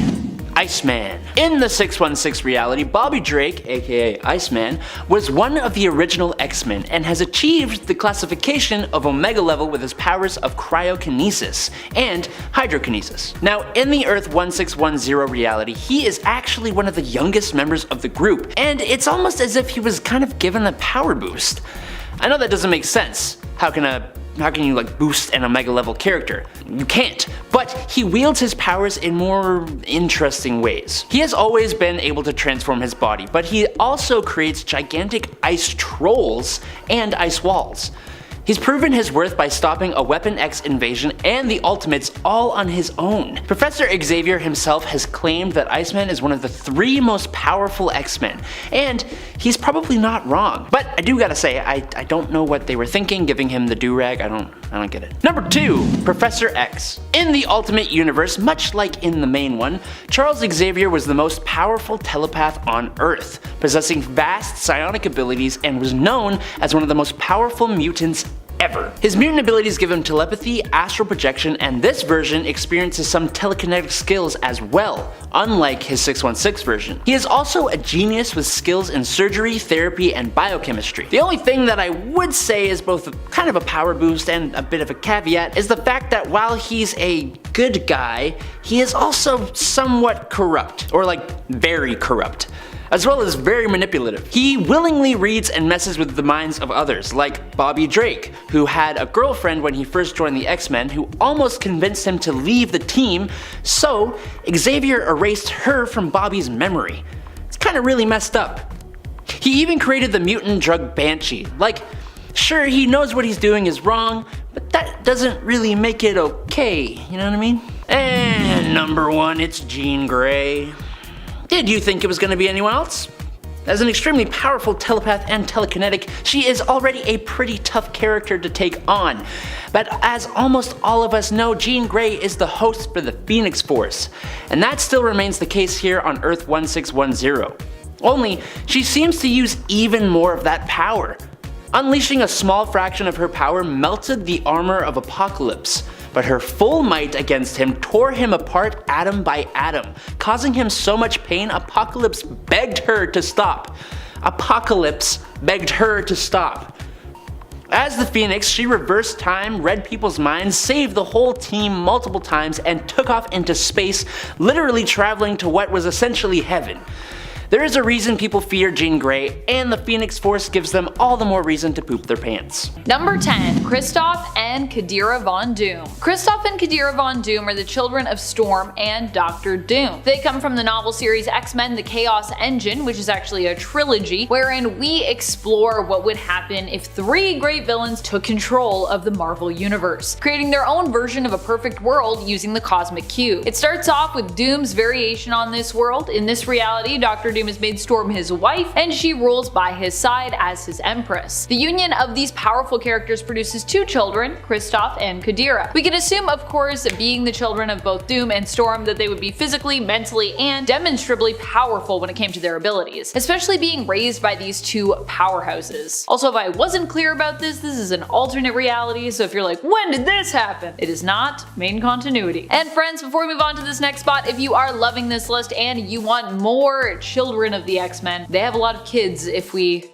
Iceman. In the 616 reality, Bobby Drake, aka Iceman, was one of the original X-Men and has achieved the classification of Omega level with his powers of cryokinesis and hydrokinesis. Now, in the Earth 1610 reality, he is actually one of the youngest members of the group, and it's almost as if he was kind of given a power boost. I know that doesn't make sense. How can you like boost an Omega level character? You can't. But he wields his powers in more interesting ways. He has always been able to transform his body, but he also creates gigantic ice trolls and ice walls. He's proven his worth by stopping a Weapon X invasion and the Ultimates all on his own. Professor Xavier himself has claimed that Iceman is one of the 3 most powerful X-Men, and he's probably not wrong. But I do gotta say, I don't know what they were thinking giving him the do-rag. I don't get it. Number 2. Professor X. In the Ultimate Universe, much like in the main one, Charles Xavier was the most powerful telepath on Earth, possessing vast psionic abilities and was known as one of the most powerful mutants ever. His mutant abilities give him telepathy, astral projection, and this version experiences some telekinetic skills as well, unlike his 616 version. He is also a genius with skills in surgery, therapy, and biochemistry. The only thing that I would say is both kind of a power boost and a bit of a caveat is the fact that while he's a good guy, he is also somewhat corrupt, or like very corrupt, as well as very manipulative. He willingly reads and messes with the minds of others, like Bobby Drake, who had a girlfriend when he first joined the X-Men who almost convinced him to leave the team, so Xavier erased her from Bobby's memory. It's kinda really messed up. He even created the mutant drug Banshee. Like, sure, he knows what he's doing is wrong, but that doesn't really make it okay, you know what I mean? And number 1, it's Jean Grey. Did you think it was going to be anyone else? As an extremely powerful telepath and telekinetic, she is already a pretty tough character to take on. But as almost all of us know, Jean Grey is the host for the Phoenix Force, and that still remains the case here on Earth 1610. Only, she seems to use even more of that power. Unleashing a small fraction of her power melted the armor of Apocalypse, but her full might against him tore him apart atom by atom, causing him so much pain Apocalypse begged her to stop. Apocalypse begged her to stop. As the Phoenix, she reversed time, read people's minds, saved the whole team multiple times, and took off into space, literally traveling to what was essentially heaven. There is a reason people fear Jean Grey, and the Phoenix Force gives them all the more reason to poop their pants. Number 10. Kristoff and Kadira Von Doom. Kristoff and Kadira Von Doom are the children of Storm and Dr. Doom. They come from the novel series X-Men: The Chaos Engine, which is actually a trilogy, wherein we explore what would happen if 3 great villains took control of the Marvel Universe, creating their own version of a perfect world using the Cosmic Cube. It starts off with Doom's variation on this world. In this reality, Dr. Doom has made Storm his wife, and she rules by his side as his Empress. The union of these powerful characters produces 2 children, Kristoff and Kadira. We can assume, of course, being the children of both Doom and Storm, that they would be physically, mentally, and demonstrably powerful when it came to their abilities, especially being raised by these 2 powerhouses. Also, if I wasn't clear about this is an alternate reality, so if you're like, when did this happen? It is not main continuity. And friends, before we move on to this next spot, if you are loving this list and you want more children of the X-Men, they have a lot of kids if we,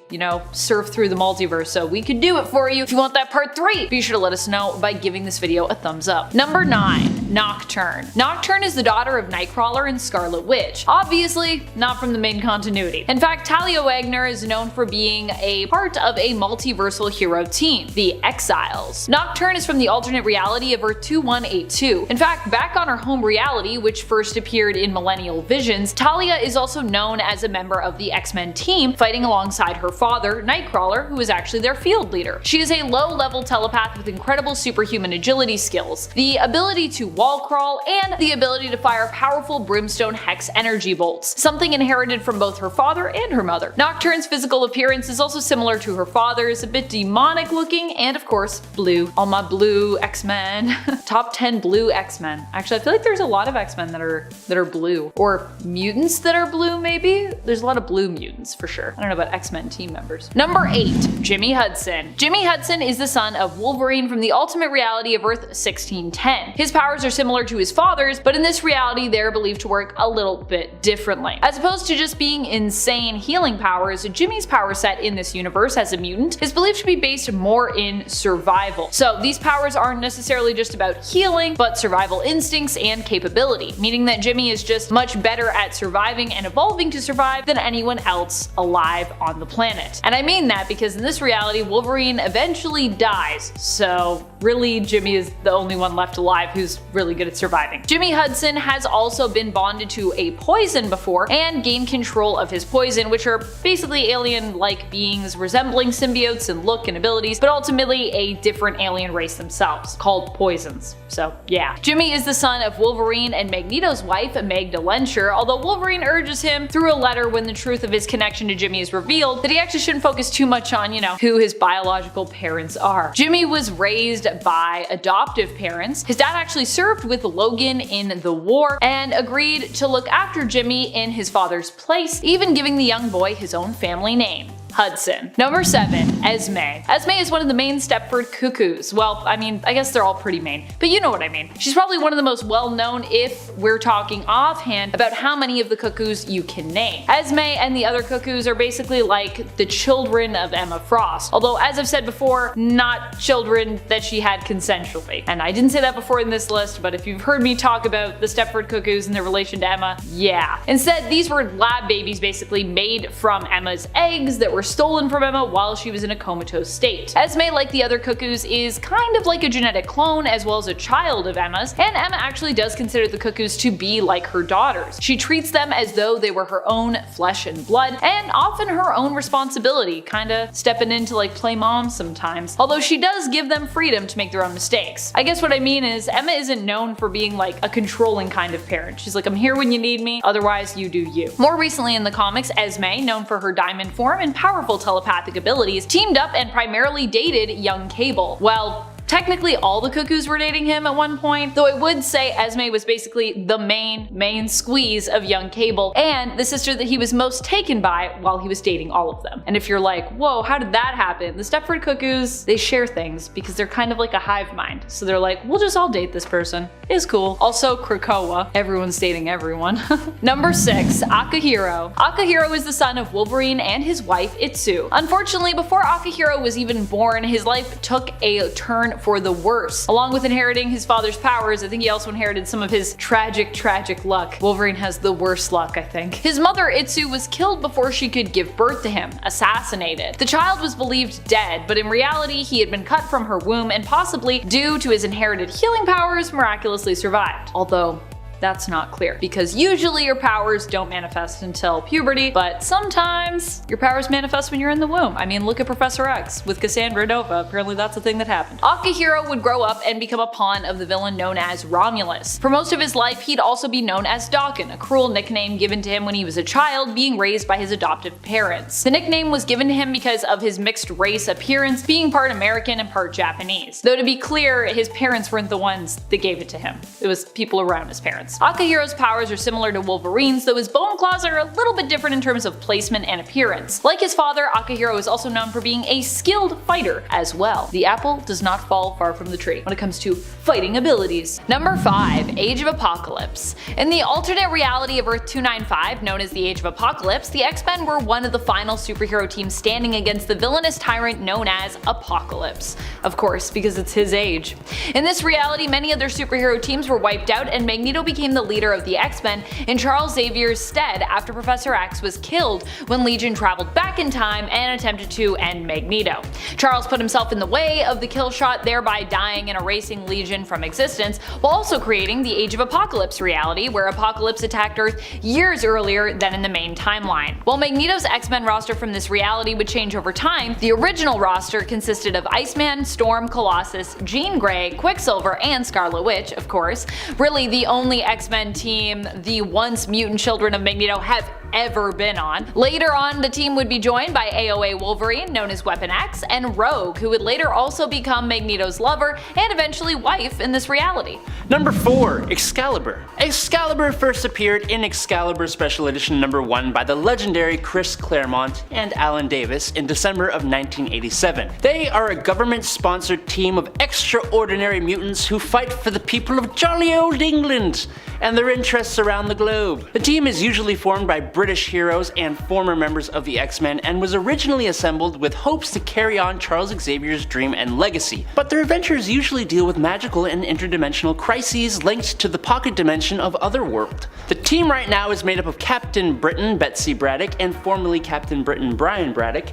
surf through the multiverse, so we could do it for you. If you want that part 3, be sure to let us know by giving this video a thumbs up. Number 9. Nocturne. Nocturne is the daughter of Nightcrawler and Scarlet Witch. Obviously, not from the main continuity. In fact, Talia Wagner is known for being a part of a multiversal hero team, the Exiles. Nocturne is from the alternate reality of Earth 2182. In fact, back on her home reality, which first appeared in Millennial Visions, Talia is also known as a member of the X-Men team, fighting alongside her father, Nightcrawler, who is actually their field leader. She is a low-level telepath with incredible superhuman agility skills, the ability to wall crawl, and the ability to fire powerful brimstone hex energy bolts, something inherited from both her father and her mother. Nocturne's physical appearance is also similar to her father's, a bit demonic looking, and of course, blue. All my blue X-Men. Top 10 blue X-Men. Actually, I feel like there's a lot of X-Men that are blue. Or mutants that are blue, maybe? There's a lot of blue mutants, for sure. I don't know about X-Men team members. Number 8. Jimmy Hudson. Jimmy Hudson is the son of Wolverine from the alternate reality of Earth 1610. His powers are similar to his father's, but in this reality they're believed to work a little bit differently. As opposed to just being insane healing powers, Jimmy's power set in this universe as a mutant is believed to be based more in survival. So these powers aren't necessarily just about healing, but survival instincts and capability, meaning that Jimmy is just much better at surviving and evolving to survive than anyone else alive on the planet. And I mean that because in this reality, Wolverine eventually dies, so really Jimmy is the only one left alive who's really good at surviving. Jimmy Hudson has also been bonded to a poison before and gained control of his poison, which are basically alien-like beings resembling symbiotes in look and abilities, but ultimately a different alien race themselves, called poisons. So yeah. Jimmy is the son of Wolverine and Magneto's wife, Magda Lencher, although Wolverine urges him through a letter when the truth of his connection to Jimmy is revealed that he actually shouldn't focus too much on, who his biological parents are. Jimmy was raised by adoptive parents. His dad actually served with Logan in the war and agreed to look after Jimmy in his father's place, even giving the young boy his own family name. Hudson. Number 7. Esme. Esme is one of the main Stepford Cuckoos. Well, I guess they're all pretty main, but you know what I mean. She's probably one of the most well-known if we're talking offhand about how many of the Cuckoos you can name. Esme and the other Cuckoos are basically like the children of Emma Frost, although as I've said before, not children that she had consensually. And I didn't say that before in this list, but if you've heard me talk about the Stepford Cuckoos and their relation to Emma, yeah. Instead, these were lab babies basically made from Emma's eggs that were stolen from Emma while she was in a comatose state. Esme, like the other Cuckoos, is kind of like a genetic clone as well as a child of Emma's, and Emma actually does consider the Cuckoos to be like her daughters. She treats them as though they were her own flesh and blood, and often her own responsibility, kinda stepping in to like play mom sometimes, although she does give them freedom to make their own mistakes. I guess what I mean is Emma isn't known for being like a controlling kind of parent. She's like, I'm here when you need me, otherwise you do you. More recently in the comics, Esme, known for her diamond form and powerful telepathic abilities, teamed up and primarily dated young Cable. Well, Technically all the cuckoos were dating him at one point, though I would say Esme was basically the main squeeze of young Cable, and the sister that he was most taken by while he was dating all of them. And if you're like, whoa, how did that happen? The Stepford cuckoos, they share things because they're kind of like a hive mind. So they're like, we'll just all date this person. It's cool. Also Krakoa. Everyone's dating everyone. Number 6, Akihiro. Akihiro is the son of Wolverine and his wife Itsu. Unfortunately, before Akihiro was even born, his life took a turn for the worse. Along with inheriting his father's powers, I think he also inherited some of his tragic luck. Wolverine has the worst luck, I think. His mother Itsu was killed before she could give birth to him, assassinated. The child was believed dead, but in reality he had been cut from her womb and possibly, due to his inherited healing powers, miraculously survived. Although that's not clear, because usually your powers don't manifest until puberty, but sometimes your powers manifest when you're in the womb. I mean, look at Professor X with Cassandra Nova. Apparently that's a thing that happened. Akihiro would grow up and become a pawn of the villain known as Romulus. For most of his life, he'd also be known as Daken, a cruel nickname given to him when he was a child, being raised by his adoptive parents. The nickname was given to him because of his mixed race appearance, being part American and part Japanese. Though to be clear, his parents weren't the ones that gave it to him. It was people around his parents. Akihiro's powers are similar to Wolverine's, though his bone claws are a little bit different in terms of placement and appearance. Like his father, Akihiro is also known for being a skilled fighter as well. The apple does not fall far from the tree when it comes to fighting abilities. Number 5, Age of Apocalypse. In the alternate reality of Earth 295, known as the Age of Apocalypse, the X-Men were one of the final superhero teams standing against the villainous tyrant known as Apocalypse. Of course, because it's his age. In this reality, many other superhero teams were wiped out and Magneto became the leader of the X-Men in Charles Xavier's stead after Professor X was killed when Legion traveled back in time and attempted to end Magneto. Charles put himself in the way of the kill shot, thereby dying and erasing Legion from existence, while also creating the Age of Apocalypse reality, where Apocalypse attacked Earth years earlier than in the main timeline. While Magneto's X-Men roster from this reality would change over time, the original roster consisted of Iceman, Storm, Colossus, Jean Grey, Quicksilver, and Scarlet Witch, of course. Really the only X-Men team the once mutant children of Magneto have ever been on. Later on, the team would be joined by AOA Wolverine, known as Weapon X, and Rogue, who would later also become Magneto's lover and eventually wife in this reality. Number 4, Excalibur. Excalibur first appeared in Excalibur Special Edition number 1 by the legendary Chris Claremont and Alan Davis in December of 1987. They are a government-sponsored team of extraordinary mutants who fight for the people of jolly old England and their interests around the globe. The team is usually formed by British heroes and former members of the X-Men and was originally assembled with hopes to carry on Charles Xavier's dream and legacy, but their adventures usually deal with magical and interdimensional crises linked to the pocket dimension of Otherworld. The team right now is made up of Captain Britain Betsy Braddock and formerly Captain Britain Brian Braddock,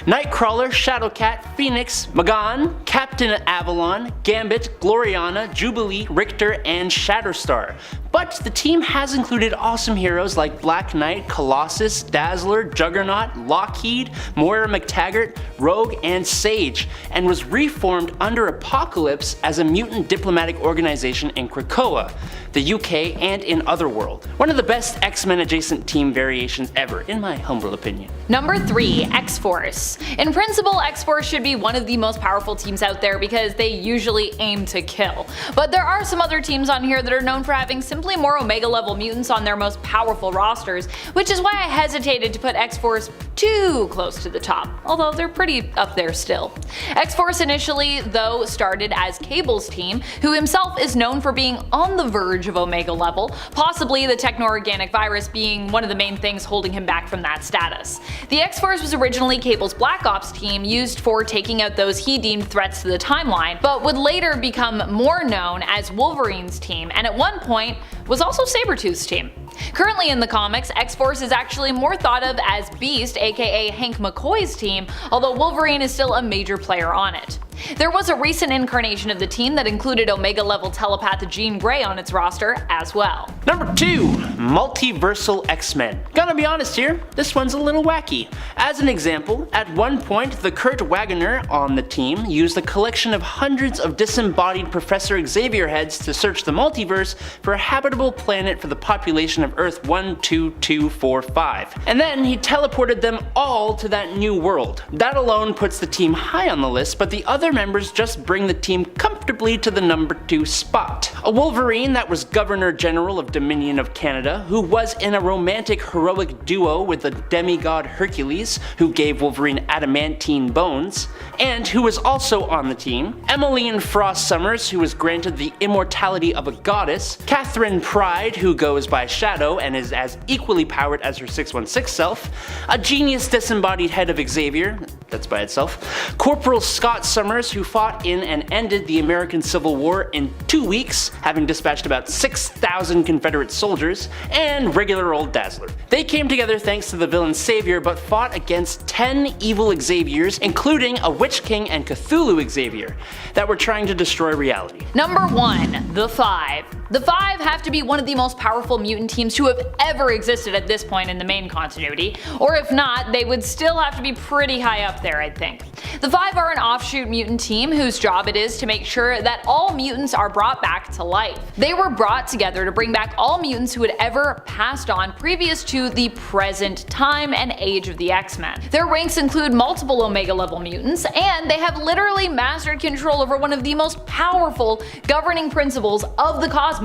Nightcrawler, Shadowcat, Phoenix, Magan, Captain Avalon, Gambit, Gloriana, Jubilee, Richter, and Shatterstar. But the team has included awesome heroes like Black Knight, Colossus, Dazzler, Juggernaut, Lockheed, Moira McTaggart, Rogue, and Sage, and was reformed under Apocalypse as a mutant diplomatic organization in Krakoa, the UK, and in Otherworld. One of the best X-Men adjacent team variations ever, in my humble opinion. Number 3, X-Force. In principle, X-Force should be one of the most powerful teams out there because they usually aim to kill. But there are some other teams on here that are known for having simply more Omega level mutants on their most powerful rosters, which is why I hesitated to put X-Force too close to the top, although they're pretty up there still. X-Force initially, though, started as Cable's team, who himself is known for being on the verge of Omega level, possibly the techno-organic virus being one of the main things holding him back from that status. The X-Force was originally Cable's Black Ops team, used for taking out those he deemed threats to the timeline, but would later become more known as Wolverine's team, and at one point was also Sabretooth's team. Currently in the comics, X-Force is actually more thought of as Beast, aka Hank McCoy's team, although Wolverine is still a major player on it. There was a recent incarnation of the team that included Omega level telepath Jean Grey on its roster as well. Number 2, Multiversal X-Men. Gonna be honest here, this one's a little wacky. As an example, at one point the Kurt Wagoner on the team used a collection of hundreds of disembodied Professor Xavier heads to search the multiverse for a habitable planet for the population of Earth 12245. And then he teleported them all to that new world. That alone puts the team high on the list, but the other other members just bring the team comfortably to the number 2 spot. A Wolverine that was Governor General of Dominion of Canada, who was in a romantic heroic duo with the demigod Hercules, who gave Wolverine adamantine bones, and who was also on the team. Emmeline Frost Summers, who was granted the immortality of a goddess. Catherine Pride, who goes by Shadow and is as equally powered as her 616 self. A genius disembodied head of Xavier, that's by itself. Corporal Scott Summers, who fought in and ended the American Civil War in 2 weeks, having dispatched about 6,000 Confederate soldiers. And regular old Dazzler. They came together thanks to the villain Savior, but fought against 10 evil Xaviers, including a Witch King and Cthulhu Xavier, that were trying to destroy reality. Number 1. The Five. The Five have to be one of the most powerful mutant teams to have ever existed at this point in the main continuity, or if not, they would still have to be pretty high up there, I'd think. The Five are an offshoot mutant team whose job it is to make sure that all mutants are brought back to life. They were brought together to bring back all mutants who had ever passed on previous to the present time and age of the X-Men. Their ranks include multiple Omega level mutants, and they have literally mastered control over one of the most powerful governing principles of the cosmos,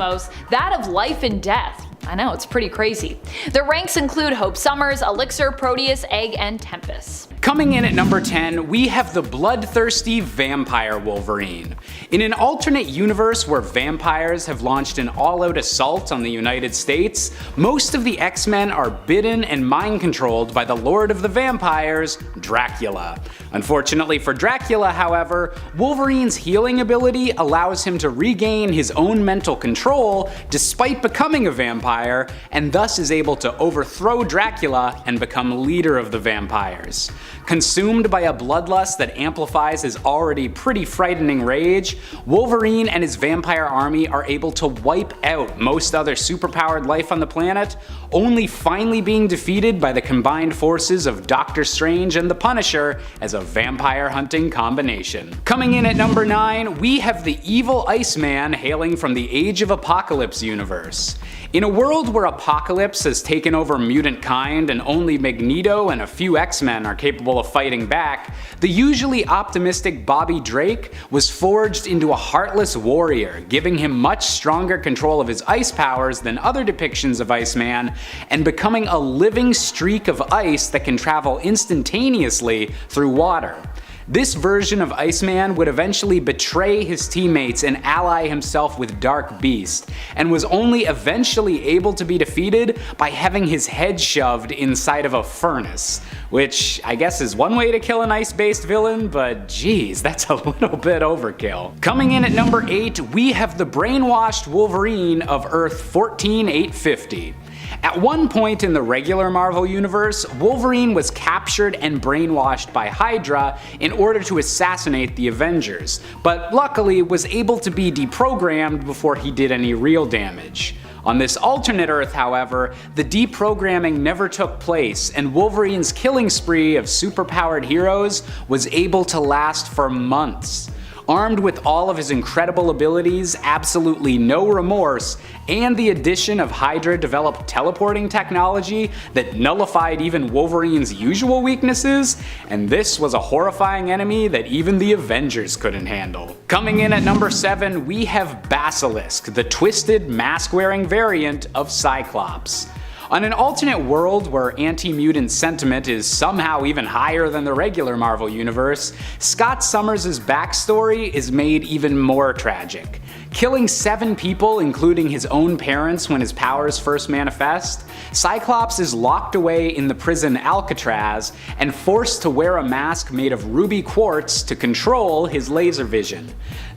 that of life and death. I know, it's pretty crazy. Their ranks include Hope Summers, Elixir, Proteus, Egg, and Tempest. Coming in at number 10, we have the bloodthirsty Vampire Wolverine. In an alternate universe where vampires have launched an all-out assault on the United States, most of the X-Men are bidden and mind-controlled by the Lord of the Vampires, Dracula. Unfortunately for Dracula, however, Wolverine's healing ability allows him to regain his own mental control despite becoming a vampire, and thus is able to overthrow Dracula and become leader of the vampires. Consumed by a bloodlust that amplifies his already pretty frightening rage, Wolverine and his vampire army are able to wipe out most other superpowered life on the planet, only finally being defeated by the combined forces of Doctor Strange and the Punisher as a vampire hunting combination. Coming in at number 9, we have the evil Iceman hailing from the Age of Apocalypse universe. In a world where Apocalypse has taken over mutant kind and only Magneto and a few X-Men are capable of fighting back, the usually optimistic Bobby Drake was forged into a heartless warrior, giving him much stronger control of his ice powers than other depictions of Iceman, and becoming a living streak of ice that can travel instantaneously through water. This version of Iceman would eventually betray his teammates and ally himself with Dark Beast, and was only eventually able to be defeated by having his head shoved inside of a furnace. Which I guess is one way to kill an ice-based villain, but geez, that's a little bit overkill. Coming in at number 8, we have the brainwashed Wolverine of Earth 14850. At one point in the regular Marvel Universe, Wolverine was captured and brainwashed by Hydra in order to assassinate the Avengers, but luckily was able to be deprogrammed before he did any real damage. On this alternate Earth, however, the deprogramming never took place, and Wolverine's killing spree of superpowered heroes was able to last for months. Armed with all of his incredible abilities, absolutely no remorse, and the addition of Hydra-developed teleporting technology that nullified even Wolverine's usual weaknesses, and this was a horrifying enemy that even the Avengers couldn't handle. Coming in at number 7, we have Basilisk, the twisted, mask-wearing variant of Cyclops. On an alternate world where anti-mutant sentiment is somehow even higher than the regular Marvel Universe, Scott Summers' backstory is made even more tragic. Killing 7 people, including his own parents when his powers first manifest, Cyclops is locked away in the prison Alcatraz and forced to wear a mask made of ruby quartz to control his laser vision.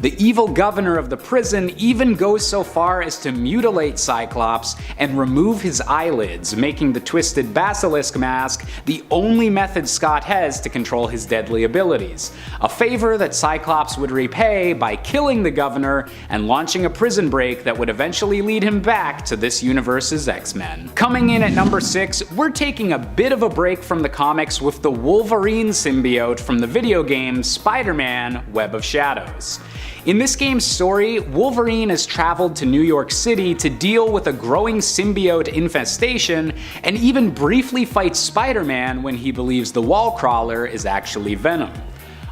The evil governor of the prison even goes so far as to mutilate Cyclops and remove his eyelids, making the twisted basilisk mask the only method Scott has to control his deadly abilities, a favor that Cyclops would repay by killing the governor and launching a prison break that would eventually lead him back to this universe's X-Men. Coming in at number 6, we're taking a bit of a break from the comics with the Wolverine symbiote from the video game Spider-Man: Web of Shadows. In this game's story, Wolverine has traveled to New York City to deal with a growing symbiote infestation, and even briefly fights Spider-Man when he believes the wall crawler is actually Venom.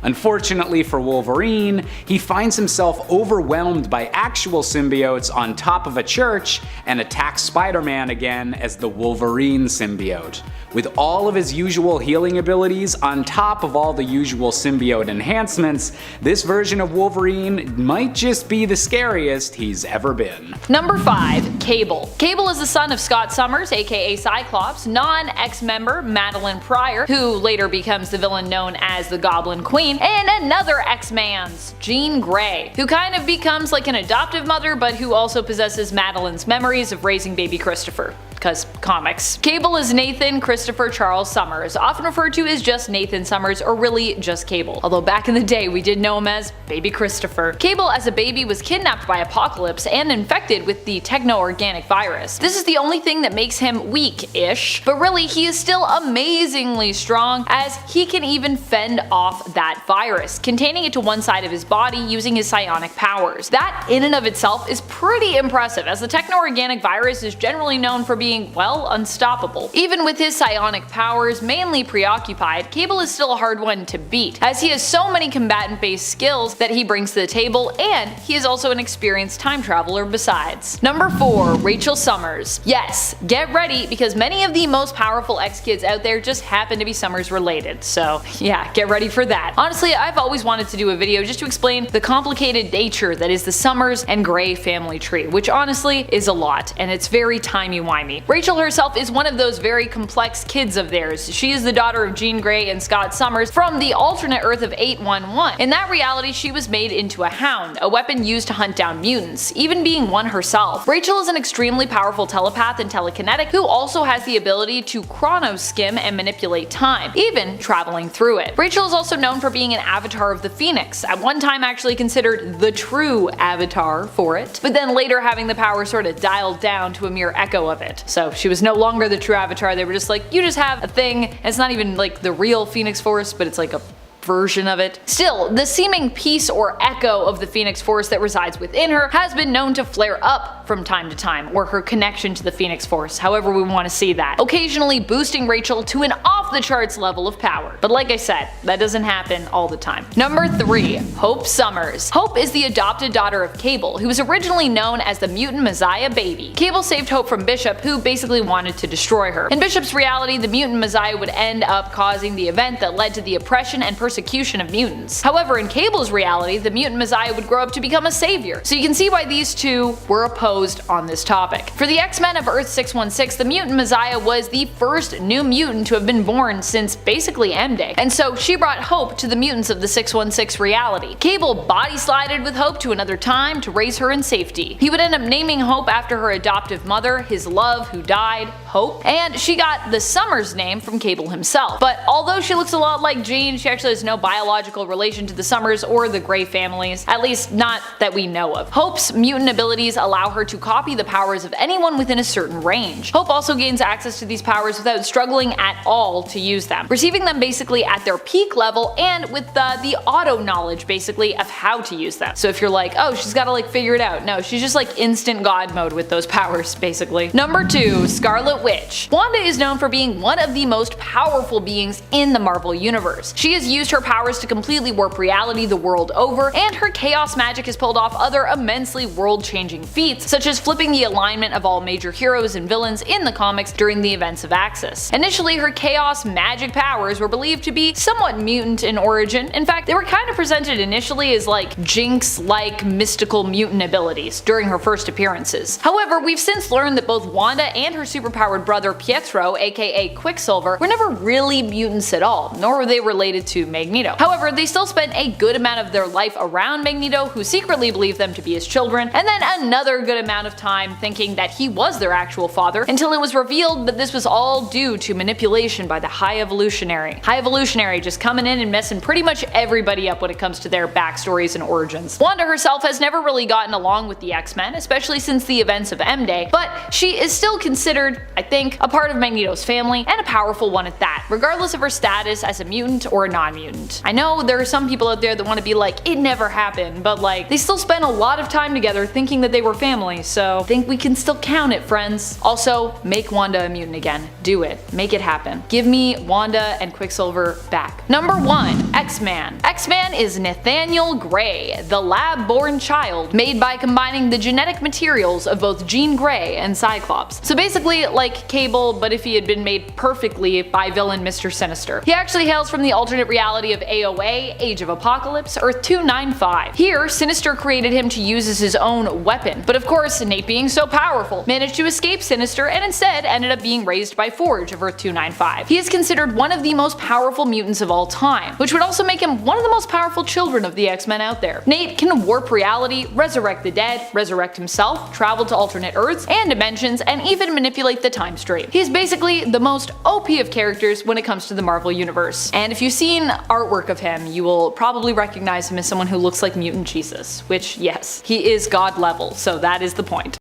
Unfortunately for Wolverine, he finds himself overwhelmed by actual symbiotes on top of a church and attacks Spider-Man again as the Wolverine symbiote. With all of his usual healing abilities on top of all the usual symbiote enhancements, this version of Wolverine might just be the scariest he's ever been. Number 5. Cable. Cable is the son of Scott Summers, aka Cyclops, non-X member Madeline Pryor, who later becomes the villain known as the Goblin Queen, and another X-Man's, Jean Grey, who kind of becomes like an adoptive mother but who also possesses Madeline's memories of raising baby Christopher. Because comics. Cable is Nathan Christopher Charles Summers, often referred to as just Nathan Summers or really just Cable, although back in the day we did know him as Baby Christopher. Cable as a baby was kidnapped by Apocalypse and infected with the techno-organic virus. This is the only thing that makes him weak-ish, but really he is still amazingly strong as he can even fend off that virus, containing it to one side of his body using his psionic powers. That in and of itself is pretty impressive, as the techno-organic virus is generally known for being, well, unstoppable. Even with his psionic powers mainly preoccupied, Cable is still a hard one to beat, as he has so many combatant-based skills that he brings to the table, and he is also an experienced time traveler besides. Number 4. Rachel Summers. Yes, get ready, because many of the most powerful X-Kids out there just happen to be Summers related, so yeah, get ready for that. Honestly, I've always wanted to do a video just to explain the complicated nature that is the Summers and Grey family tree, which honestly is a lot, and it's very timey-wimey. Rachel herself is one of those very complex kids of theirs. She is the daughter of Jean Grey and Scott Summers from the alternate Earth of 811. In that reality, she was made into a hound, a weapon used to hunt down mutants, even being one herself. Rachel is an extremely powerful telepath and telekinetic who also has the ability to chronoskim and manipulate time, even traveling through it. Rachel is also known for being an avatar of the Phoenix, at one time actually considered the true avatar for it, but then later having the power sort of dialed down to a mere echo of it. So she was no longer the true avatar, they were just like, you just have a thing, and it's not even like the real Phoenix Force, but it's like a version of it. Still, the seeming piece or echo of the Phoenix Force that resides within her has been known to flare up from time to time, or her connection to the Phoenix Force, however we want to see that, occasionally boosting Rachel to an off-the-charts level of power. But like I said, that doesn't happen all the time. Number 3. Hope Summers. Hope is the adopted daughter of Cable, who was originally known as the Mutant Messiah Baby. Cable saved Hope from Bishop, who basically wanted to destroy her. In Bishop's reality, the Mutant Messiah would end up causing the event that led to the oppression and persecution of mutants. However, in Cable's reality, the Mutant Messiah would grow up to become a savior, so you can see why these two were opposed on this topic. For the X-Men of Earth 616, the Mutant Messiah was the first new mutant to have been born since basically M-Day, and so she brought hope to the mutants of the 616 reality. Cable body-slided with Hope to another time to raise her in safety. He would end up naming Hope after her adoptive mother, his love who died, Hope, and she got the Summers name from Cable himself. But although she looks a lot like Jean, she actually has no biological relation to the Summers or the Grey families, at least not that we know of. Hope's mutant abilities allow her to copy the powers of anyone within a certain range. Hope also gains access to these powers without struggling at all to use them, receiving them basically at their peak level and with the auto knowledge basically of how to use them. So if you're like, oh, she's gotta like figure it out, no, she's just like instant god mode with those powers basically. Number 2. Scarlet Witch. Wanda is known for being one of the most powerful beings in the Marvel Universe. She has used her powers to completely warp reality the world over, and her chaos magic has pulled off other immensely world-changing feats, such as flipping the alignment of all major heroes and villains in the comics during the events of Axis. Initially, her chaos magic powers were believed to be somewhat mutant in origin. In fact, they were kind of presented initially as like Jinx-like mystical mutant abilities during her first appearances. However, we've since learned that both Wanda and her superpowered brother Pietro, aka Quicksilver, were never really mutants at all, nor were they related to Magneto. However, they still spent a good amount of their life around Magneto, who secretly believed them to be his children, and then another good amount of time thinking that he was their actual father, until it was revealed that this was all due to manipulation by the High Evolutionary. High Evolutionary just coming in and messing pretty much everybody up when it comes to their backstories and origins. Wanda herself has never really gotten along with the X-Men, especially since the events of M-Day, but she is still considered, I think, a part of Magneto's family, and a powerful one at that, regardless of her status as a mutant or a non-mutant. I know there are some people out there that want to be like, it never happened, but like, they still spent a lot of time together thinking that they were family, so I think we can still count it, friends. Also, make Wanda a mutant again. Do it. Make it happen. Give me Wanda and Quicksilver back. Number 1. X-Man. X-Man is Nathaniel Gray, the lab-born child made by combining the genetic materials of both Jean Grey and Cyclops. So basically like Cable, but if he had been made perfectly by villain Mr. Sinister. He actually hails from the alternate reality of AOA, Age of Apocalypse, Earth 295. Here, Sinister created him to use as his own weapon, but of course, Nate being so powerful, managed to escape Sinister and instead ended up being raised by Forge of Earth 295. He is considered one of the most powerful mutants of all time, which would also make him one of the most powerful children of the X-Men out there. Nate can warp reality, resurrect the dead, resurrect himself, travel to alternate Earths and dimensions, and even manipulate the time stream. He's basically the most OP of characters when it comes to the Marvel Universe. And if you've seen artwork of him, you will probably recognize him as someone who looks like Mutant Jesus, which yes, he is god level, so that is the point.